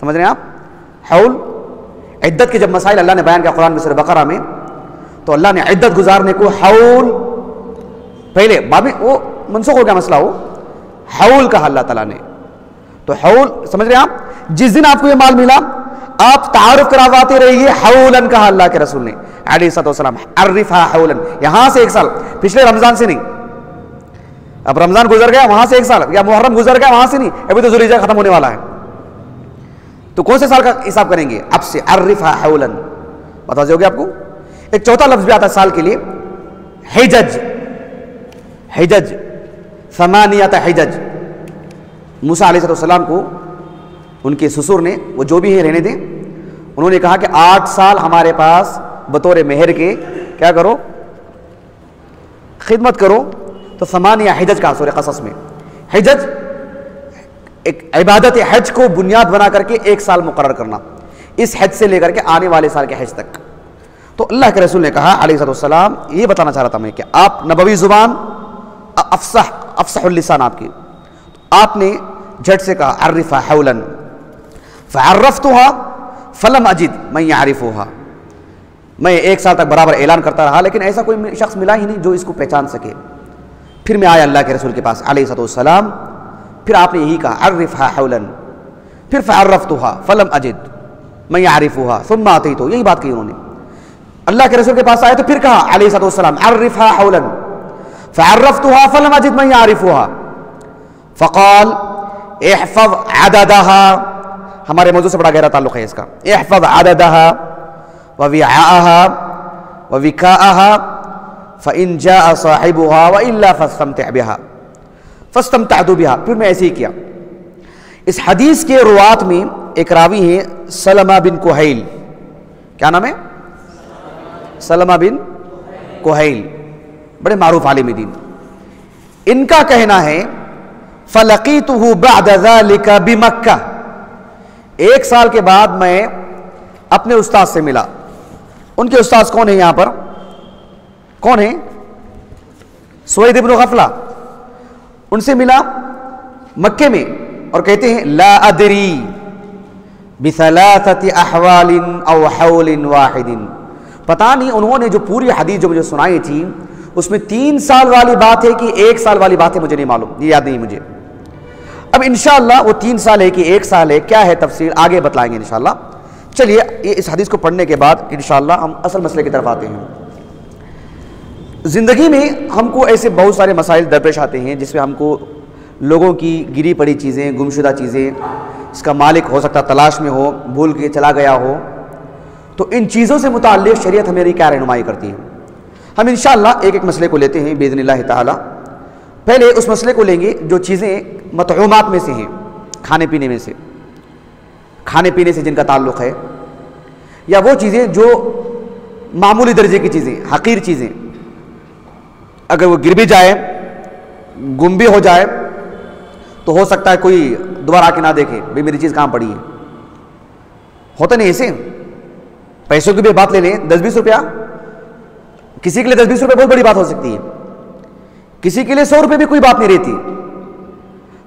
A: سمجھ رہے ہیں آپ؟ حول عدت کے جب مسائل اللہ نے بیان کیا قرآن میں سورہ بقرہ میں, تو اللہ نے عدت گزارنے کو حول, پہلے باب وہ منسوخ ہو گیا مسئلہ, وہ حول کہا اللہ تعالیٰ نے. تو حول سمجھ رہے ہیں آپ؟ جس دن آپ کو یہ مال ملا آپ تعارف کرواتے رہیے حولن کہا اللہ کے رسول نے علیہ الصلوۃ والسلام. عرفھا حولن, یہاں سے ایک سال, پچھلے رمضان سے نہیں. اب رمضان گزر گیا وہاں سے ایک سال, یا محرم گزر گیا وہاں سے نہیں, ابھی تو ذوالحجہ ختم ہونے والا ہے. تو کون سے سال کا حساب کریں گے اب سے؟ عرفھا حولن. بتا دو گے آپ کو. ایک چوتھا لفظ بھی آتا ہے سال کے لیے, حجج. حجج, ثمانیۃ حجج. موسیٰ علیہ السلام کو ان کے سسر نے, وہ جو بھی ہے رہنے دیں, انہوں نے کہا کہ 8 سال ہمارے پاس بطور مہر کے کیا کرو, خدمت کرو. تو ثمانیہ حجج کہا سورہ قصص میں. حجج ایک عبادت حج کو بنیاد بنا کر کے 1 سال مقرر کرنا, اس حج سے لے کر کے آنے والے سال کے حج تک. تو اللہ کے رسول نے کہا علیہ السلام, یہ بتانا چاہ رہا تھا میں کہ آپ نبوی زبان افصح اللسان آپ کی, آپ نے جھٹ سے کہا عرفھا حولن فعرفتها فلم اجد من يعرفها. میں 1 سال تک برابر اعلان کرتا رہا لیکن ایسا کوئی شخص ملا ہی نہیں جو اس کو پہچان سکے. پھر میں آیا اللہ کے رسول کے پاس علیہ السلام, پھر آپ نے یہی کہا عرفھا حولن, پھر فعرفتها فلم اجد من يعرفها ثم اتيت. یہی بات کہی انہوں نے. اللہ کے رسول کے پاس آئے تو پھر کہا علیہ السلام عرفھا حولن فعرفتها فلم اجد من يعرفها فقال احفظ عددها. ہمارے موضوع سے بڑا گہرا تعلق ہے اس کا. احفظ عددها ووعاءها ووكاءها فإن جاء صاحبها وإلا فاستمتع بها. فاستمتعت بها. پھر میں ایسے ہی کیا. اس حدیث کے روات میں ایک راوی ہیں سلمہ بن کہیل. کیا نام ہے؟ سلمہ بن کہیل, بڑے معروف عالم دین. ان کا کہنا ہے فلقیتہ بعد ذلك بمکہ. 1 سال کے بعد میں اپنے استاد سے ملا. ان کے استاد کون ہیں یہاں پر؟ کون ہیں؟ سوید بن غفلہ. ان سے ملا مکے میں اور کہتے ہیں لا ادری بثلاثة احوال او حول واحد. پتہ نہیں انہوں نے جو پوری حدیث جو مجھے سنائی تھی اس میں 3 سال والی بات ہے کہ 1 سال والی بات ہے مجھے نہیں معلوم، یہ یاد نہیں مجھے. اب انشاءاللہ وہ 3 سال ہے کہ 1 سال ہے، کیا ہے تفصیل آگے بتلائیں گے انشاءاللہ. چلیے اس حدیث کو پڑھنے کے بعد انشاءاللہ ہم اصل مسئلے کی طرف آتے ہیں. زندگی میں ہم کو ایسے بہت سارے مسائل درپیش آتے ہیں جس میں ہم کو لوگوں کی گری پڑی چیزیں، گمشدہ چیزیں، اس کا مالک ہو سکتا تلاش میں ہو، بھول کے چلا گیا ہو، تو ان چیزوں سے متعلق شریعت ہماری کیا رہنمائی کرتی ہے. ہم انشاءاللہ ایک ایک مسئلے کو لیتے ہیں باذن اللہ تعالی. پہلے اس مسئلے کو لیں گے جو چیزیں مطعومات میں سے ہیں، کھانے پینے میں سے، کھانے پینے سے جن کا تعلق ہے، یا وہ چیزیں جو معمولی درجے کی چیزیں، حقیر چیزیں، اگر وہ گر بھی جائے، گم بھی ہو جائے تو ہو سکتا ہے کوئی دوبارہ آ کے نہ دیکھے بھئی میری چیز کہاں پڑی ہے. ہوتا نہیں ایسے. پیسوں کی بھی بات لے لیں، 10-20 روپیہ کسی کے لیے 10-20 روپے بہت بڑی بات ہو سکتی ہے، کسی کے لیے 100 روپے بھی کوئی بات نہیں رہتی.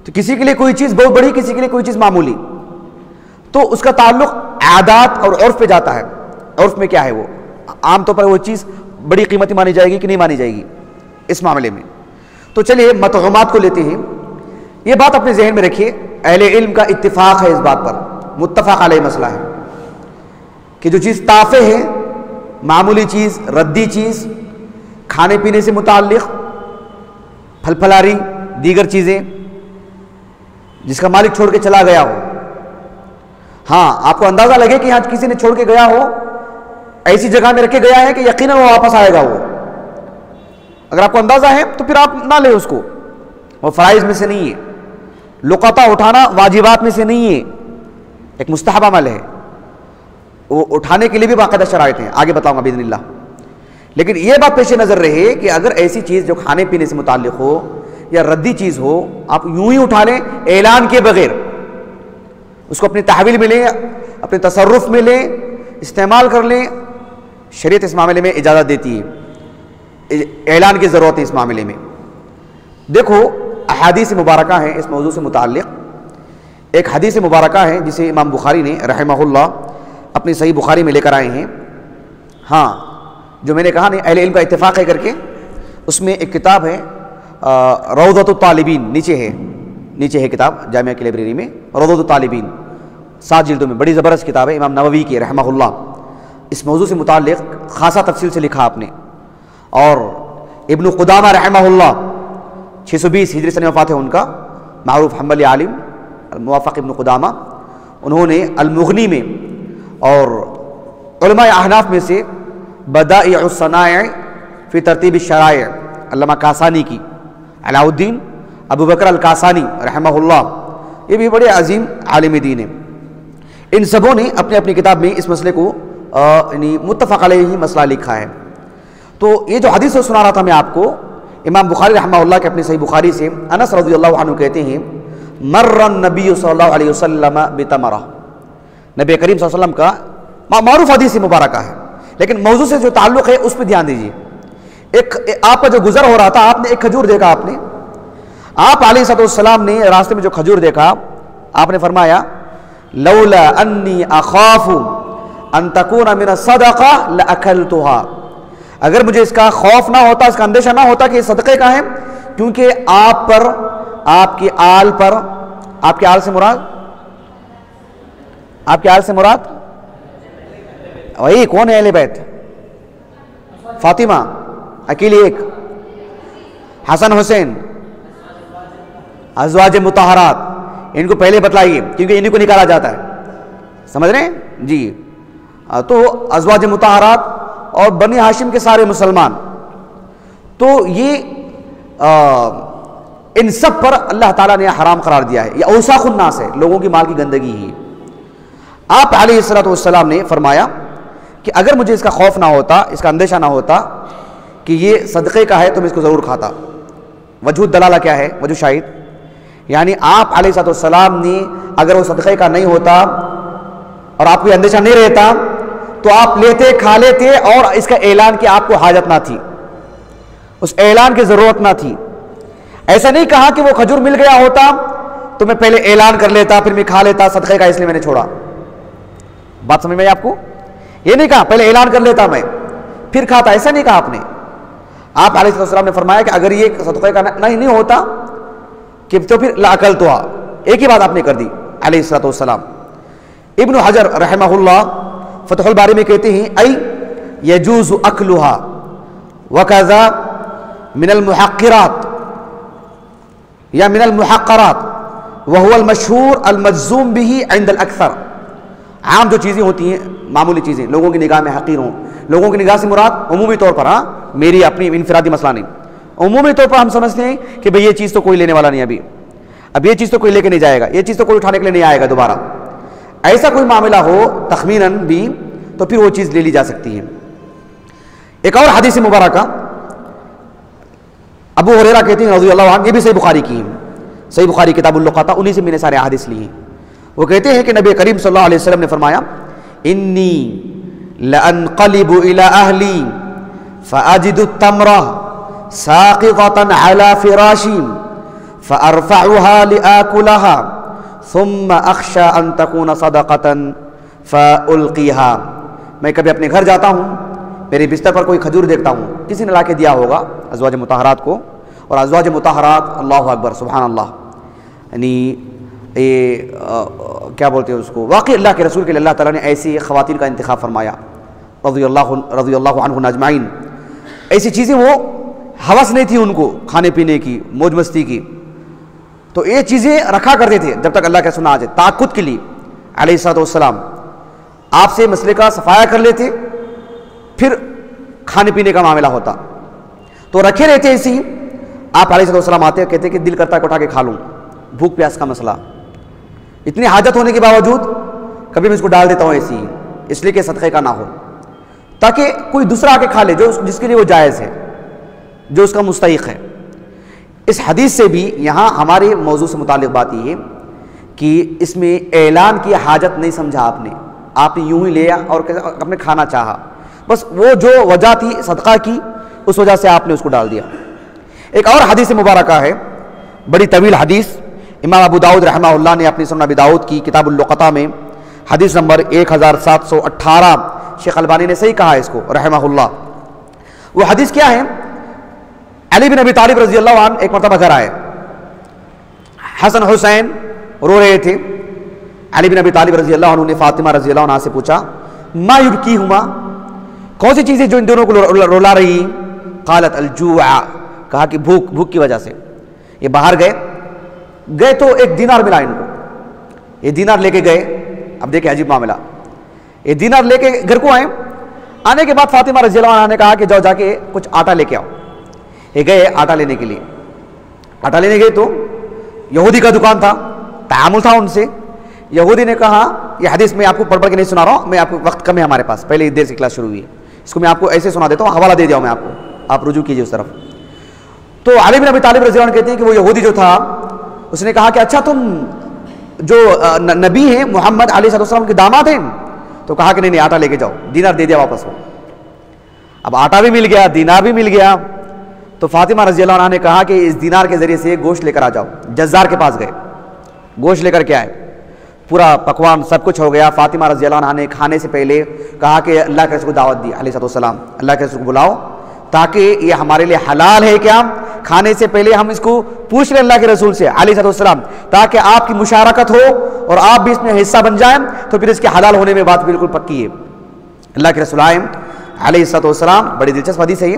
A: تو کسی کے لیے کوئی چیز بہت بڑی، کسی کے لیے کوئی چیز معمولی. تو اس کا تعلق عادات اور عرف پہ جاتا ہے. عرف میں کیا ہے، وہ عام طور پر وہ چیز بڑی قیمتی مانی جائے گی کہ نہیں مانی جائے گی اس معاملے میں. تو چلیے مطعومات کو لیتے ہیں. یہ بات اپنے ذہن میں رکھیے، اہل علم کا اتفاق ہے اس بات پر، متفق علیہ مسئلہ ہے کہ جو چیز تافہ ہے، معمولی چیز، ردی چیز، کھانے پینے سے متعلق، پھل پھلاری، دیگر چیزیں جس کا مالک چھوڑ کے چلا گیا ہو. ہاں آپ کو اندازہ لگے کہ یہاں کسی نے چھوڑ کے گیا ہو، ایسی جگہ میں رکھ کے گیا ہے کہ یقیناً وہ واپس آئے گا. وہ اگر آپ کو اندازہ ہے تو پھر آپ نہ لیں اس کو، وہ فرائض میں سے نہیں ہے. لقطہ اٹھانا واجبات میں سے نہیں ہے، ایک مستحب عمل ہے. وہ اٹھانے کے لیے بھی باقاعدہ شرائط ہیں، آگے بتاؤں گا باذن اللہ. لیکن یہ بات پیش نظر رہے کہ اگر ایسی چیز جو کھانے پینے سے متعلق ہو یا ردی چیز ہو، آپ یوں ہی اٹھا لیں اعلان کے بغیر، اس کو اپنی تحویل میں لیں، اپنے تصرف میں لیں، استعمال کر لیں، شریعت اس معاملے میں اجازت دیتی ہے. اعلان کی ضرورت ہے اس معاملے میں. دیکھو احادیث مبارکہ ہیں اس موضوع سے متعلق. ایک حدیث مبارکہ ہے جسے امام بخاری نے رحمہ اللہ اپنی صحیح بخاری میں لے کر آئے ہیں. ہاں جو میں نے کہا نہیں اہل علم کا اتفاق ہے کر کے، اس میں ایک کتاب ہے روضۃ الطالبین، نیچے ہے کتاب جامعہ کی لائبریری میں، روضۃ الطالبین 7 جلدوں میں، بڑی زبردست کتاب ہے امام نووی کی رحمہ اللہ. اس موضوع سے متعلق خاصا تفصیل سے لکھا آپ نے. اور ابن قدامہ رحمہ اللہ 620 ہجری سن وفات ہے ان کا، معروف حنبلی عالم موافق ابن قدامہ. انہوں نے المغنی میں اور علماء احناف میں سے بدائع الصنائع فی ترتیب الشرائع علامہ کاسانی کی، علاء الدین ابو بکر الکاسانی رحمہ اللہ، یہ بھی بڑے عظیم عالم دین ہیں. ان سبوں نے اپنی اپنی کتاب میں اس مسئلے کو یعنی متفق علیہ ہی مسئلہ لکھا ہے. تو یہ جو حدیث سنا رہا تھا میں آپ کو، امام بخاری رحمہ اللہ کے اپنے صحیح بخاری سے انس رضی اللہ عنہ کہتے ہیں مر النبی صلی اللہ علیہ وسلم بتمرہ، نبی کریم صلی اللہ علیہ وسلم کا معروف حدیث مبارکہ ہے، لیکن موضوع سے جو تعلق ہے اس پہ دھیان دیجیے. ایک آپ کا جو گزر ہو رہا تھا، آپ نے ایک کھجور دیکھا، آپ علیہ السلام نے راستے میں جو کھجور دیکھا، آپ نے فرمایا لولا انی اخاف ان تکون من الصدقہ لاکلتها، اگر مجھے اس کا خوف نہ ہوتا، اس کا اندیشہ نہ ہوتا کہ یہ صدقے کا ہے، کیونکہ آپ پر، آپ کی آل پر، آپ کے آل سے مراد، آپ کے آل سے مراد وہی کون ہے اہل بیت؟ فاطمہ اکیلی ایک، حسن حسین، ازواج مطہرات، ان کو پہلے بتلائیے کیونکہ انہیں کو نکالا جاتا ہے، سمجھ رہے ہیں جی. تو ازواج مطہرات اور بنی ہاشم کے سارے مسلمان، تو یہ ان سب پر اللہ تعالیٰ نے حرام قرار دیا ہے. یہ اوساخ الناس ہے، لوگوں کی مال کی گندگی ہی. آپ علیہ السلام نے فرمایا کہ اگر مجھے اس کا خوف نہ ہوتا، اس کا اندیشہ نہ ہوتا کہ یہ صدقے کا ہے تو میں اس کو ضرور کھاتا. وجہ دلالہ کیا ہے؟ وجہ شاہد، یعنی آپ علیہ السلام نے اگر وہ صدقے کا نہیں ہوتا اور آپ کو اندیشہ نہیں رہتا تو آپ لیتے، کھا لیتے، اور اس کا اعلان کی آپ کو حاجت نہ تھی، اس اعلان کی ضرورت نہ تھی. ایسا نہیں کہا کہ وہ کھجور مل گیا ہوتا تو میں پہلے اعلان کر لیتا پھر میں کھا لیتا صدقے کا اس لیے میں نے چھوڑا. بات سمجھ میں آئی آپ کو؟ یہ نہیں کہا پہلے اعلان کر لیتا میں پھر کھاتا، ایسا نہیں کہا آپ نے. آپ علیہ السلام نے فرمایا کہ اگر یہ صدقے کا نہیں ہوتا کہ تو پھر لاکلتھا، ایک ہی بات آپ نے کر دی علیہ السلام۔ ابن حجر رحمہ اللہ فتح الباری میں کہتے ہیں ای یجوز اکلھا وکذا من المحقرات یا من المحقرات وهو المشہور المجزوم به عند الاکثر۔ عام جو چیزیں ہوتی ہیں، معمولی چیزیں، لوگوں کی نگاہ میں حقیر ہوں، لوگوں کی نگاہ سے مراد عمومی طور پر، ہاں میری اپنی انفرادی مسئلہ نہیں، عمومی طور پر ہم سمجھتے ہیں کہ بھئی یہ چیز تو کوئی لینے والا نہیں، اب یہ چیز تو کوئی لے کے نہیں جائے گا، یہ چیز تو کوئی اٹھانے کے لیے نہیں آئے گا دوبارہ، ایسا کوئی معاملہ ہو تخمیناً بھی تو پھر وہ چیز لے لی جا سکتی ہے۔ ایک اور حدیث مبارکہ ابو ہریرہ کہتے ہیں رضی اللہ عنہ، یہ بھی صحیح بخاری کی ہے، صحیح بخاری کتاب اللقطہ، انہی سے میں نے سارے حدیث لی ہیں۔ وہ کہتے ہیں کہ نبی کریم صلی اللہ علیہ وسلم نے فرمایا انی لانقلب الى اہلی فاجد التمرہ ساقطة على فراشی فارفعها لآکلها ثم اخشى ان تكون صدقة فالقیها۔ میں کبھی اپنے گھر جاتا ہوں، میرے بستر پر کوئی کھجور دیکھتا ہوں، کسی نے لا کے دیا ہوگا ازواج مطہرات کو، اور ازواج مطہرات اللہ اکبر سبحان اللہ، یعنی کیا بولتے ہیں اس کو، واقعی اللہ کے رسول کے لیے اللہ تعالیٰ نے ایسی خواتین کا انتخاب فرمایا رضی اللہ عنہن اجمعین۔ ایسی چیزیں وہ ہوس نہیں تھی ان کو کھانے پینے کی، موج مستی کی، تو یہ چیزیں رکھا کرتے تھے جب تک اللہ کا سنا آ جائے، تعاقد کے لیے علیہ السلام آپ سے مسئلے کا صفایا کر لیتے، پھر کھانے پینے کا معاملہ ہوتا تو رکھے رہتے ایسے ہی۔ آپ علیہ السلام آتے کہتے کہ دل کرتا ہے کہ اٹھا کے کھا لوں، بھوک پیاس کا مسئلہ، اتنی حاجت ہونے کے باوجود کبھی میں اس کو ڈال دیتا ہوں ایسی ہی، اس لیے کہ صدقے کا نہ ہو، تاکہ کوئی دوسرا آ کے کھا لے جو جس کے لیے وہ جائز ہے، جو اس کا مستحق ہے۔ اس حدیث سے بھی یہاں ہمارے موضوع سے متعلق بات یہ ہے کہ اس میں اعلان کی حاجت نہیں سمجھا آپ نے یوں ہی لیا اور آپ نے کھانا چاہا، بس وہ جو وجہ تھی صدقہ کی اس وجہ سے آپ نے اس کو ڈال دیا۔ ایک اور حدیث مبارکہ ہے، بڑی طویل حدیث، امام ابو داؤد رحمہ اللہ نے اپنی سنن ابی داؤد کی کتاب اللقطہ میں حدیث نمبر 1718، شیخ البانی نے صحیح کہا ہے اس کو رحمہ اللہ۔ وہ حدیث کیا ہے؟ علی بن ابی طالب رضی اللہ عنہ ایک مرتبہ گھر آئے، حسن حسین رو رہے تھے، علی بن ابی طالب رضی اللہ عنہ نے فاطمہ رضی اللہ عنہ سے پوچھا ما یبکیہما، کون سی چیزیں جو ان دونوں کو رولا رہی؟ قالت الجوع، کہا کہ بھوک کی وجہ سے۔ یہ باہر گئے تو ایک دینار ملا ان کو، یہ دینار لے کے گئے، اب دیکھیں عجیب معاملہ، یہ دینار لے کے گھر کو آنے کے بعد فاطمہ رضی اللہ عنہ نے کہا کہ جاؤ جا کے کچھ آٹا لے کے آؤ۔ یہ گئے آٹا لینے کے لیے، آٹا لینے گئے تو یہودی کا دکان تھا، تعامل تھا ان سے، یہودی نے کہا، یہ حدیث میں آپ کو پڑھ کے نہیں سنا رہا ہوں، میں آپ کو وقت کم ہے ہمارے پاس، پہلے دیر سے کلاس شروع ہوئی ہے، اس کو میں آپ کو ایسے سنا دیتا ہوں، حوالہ دے دیا ہوں میں آپ کو، آپ رجوع کیجئے اس طرف۔ تو علی بن ابی طالب رضی اللہ عنہ کہتے ہیں کہ وہ یہودی جو تھا اس نے کہا کہ اچھا تم جو نبی ہیں محمد علیہ السلام کے داماد ہیں؟ تو کہا کہ نہیں آٹا لے کے جاؤ، دینار دے دیا واپس ہو۔ اب آٹا بھی مل گیا، دینار بھی مل گیا، تو فاطمہ رضی اللہ عنہ نے کہا کہ اس دینار کے ذریعے سے گوشت لے کر آ جاؤ۔ جزار کے پاس گئے، گوشت لے کر کے آئے، پورا پکوان سب کچھ ہو گیا۔ فاطمہ رضی اللہ عنہ نے کھانے سے پہلے کہا کہ اللہ کے رسول کو دعوت دی علیہ السلام، اللہ کے رسول کو بلاؤ تاکہ یہ ہمارے لیے حلال ہے کیا، کھانے سے پہلے ہم اس کو پوچھ لیں اللہ کے رسول سے علیہ السلام، تاکہ آپ کی مشارکت ہو اور آپ بھی اس میں حصہ بن جائیں، تو پھر اس کے حلال ہونے میں بات بالکل پکی ہے۔ اللہ کے رسول آئے علیہ السلام، بڑی دلچسپ حدیث ہے یہ،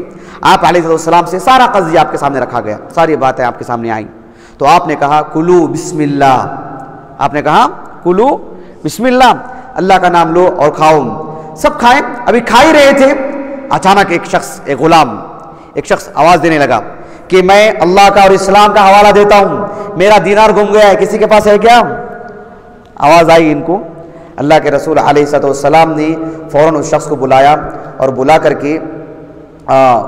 A: آپ علیہ السلام سے سارا قضیہ آپ کے سامنے رکھا گیا، ساری باتیں آپ کے سامنے آئیں، تو آپ نے کہا کلو بسم اللہ، آپ نے کہا کلو بسم اللہ، اللہ کا نام لو اور کھاؤ۔ سب کھائیں، ابھی کھا ہی رہے تھے، اچانک ایک غلام آواز دینے لگا کہ میں اللہ کا اور اسلام کا حوالہ دیتا ہوں، میرا دینار گم گیا ہے، کسی کے پاس ہے کیا؟ آواز آئی ان کو، اللہ کے رسول علیہ السلام نے فوراً اس شخص کو بلایا اور بلا کر کے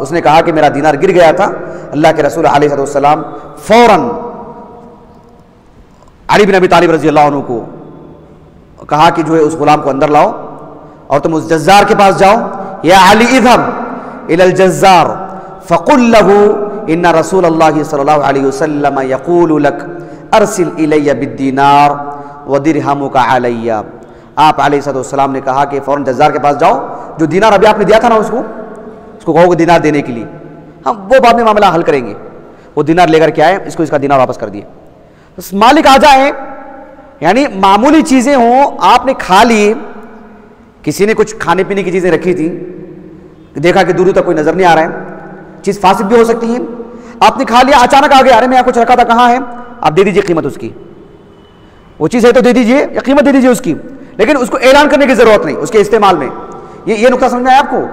A: اس نے کہا کہ میرا دینار گر گیا تھا۔ اللہ کے رسول علیہ السلام فوراً علی بن ابی طالب رضی اللہ عنہ کو کہا کہ جو ہے اس غلام کو اندر لاؤ اور تم اس جزار کے پاس جاؤ، یا علی اذهب الى الجزار فقل له ان رسول اللہ صلی اللہ علیہ وسلم یقول لك ارسل الی بالدینار ودرہمک علی۔ آپ علیہ السلام نے کہا کہ فوراً جزار کے پاس جاؤ، جو دینار ابھی آپ نے دیا تھا نا اس کو کہو کہ دینار دینے کے لیے، ہم وہ بعد میں معاملہ حل کریں گے. وہ دینار لے کر کے آئے, اس کو اس کا دینار واپس کر دیے. مالک آ جائے, یعنی معمولی چیزیں ہوں, آپ نے کھا لی, کسی نے کچھ کھانے پینے کی چیزیں رکھی تھیں, دیکھا کہ دور تک کوئی نظر نہیں آ رہا ہے, چیز فاسد بھی ہو سکتی ہے, آپ نے کھا لیا, اچانک آگے ارے میں یہاں کچھ رکھا تھا, کہاں ہے, آپ دے دیجئے قیمت اس کی, وہ چیز ہے تو دے دیجئے یا قیمت دے دیجئے اس کی, لیکن اس کو اعلان کرنے کی ضرورت نہیں اس کے استعمال میں. یہ نقطہ سمجھ میں آیا آپ کو؟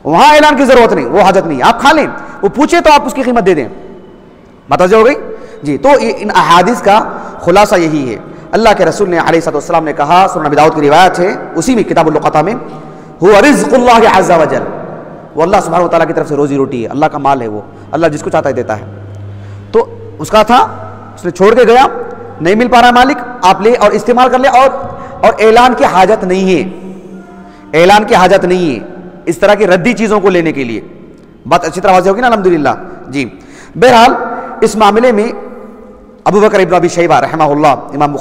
A: وہاں اعلان کی ضرورت نہیں, وہ حاجت نہیں, آپ کھا لیں, وہ پوچھے تو آپ اس کی قیمت دے دیں. متوجہ ہو گئی جی. تو ان احادیث کا خلاصہ یہی ہے. اللہ کے رسول نے علیہ السلام نے کہا, سنن ابی داؤد کی روایت ہے, اسی میں کتاب اللقطہ میں, هو رزق اللہ عز وجل, وہ اللہ سبحانہ و تعالیٰ کی طرف سے روزی روٹی ہے, اللہ کا مال ہے, وہ اللہ جس کو چاہتا ہے دیتا ہے. تو اس کا تھا, اس نے چھوڑ کے گیا, نہیں مل پا رہا مالک, آپ لے اور استعمال کر لے, اور اعلان کی حاجت نہیں ہے, اعلان کی حاجت نہیں ہے اس طرح کی ردی چیزوں کو لینے کے لیے. بات اچھی طرح واضح ہوگی نا الحمدللہ جی. بہرحال اس معاملے میں ابو بکر ابن ابی شیبہ رحمہ اللہ, امام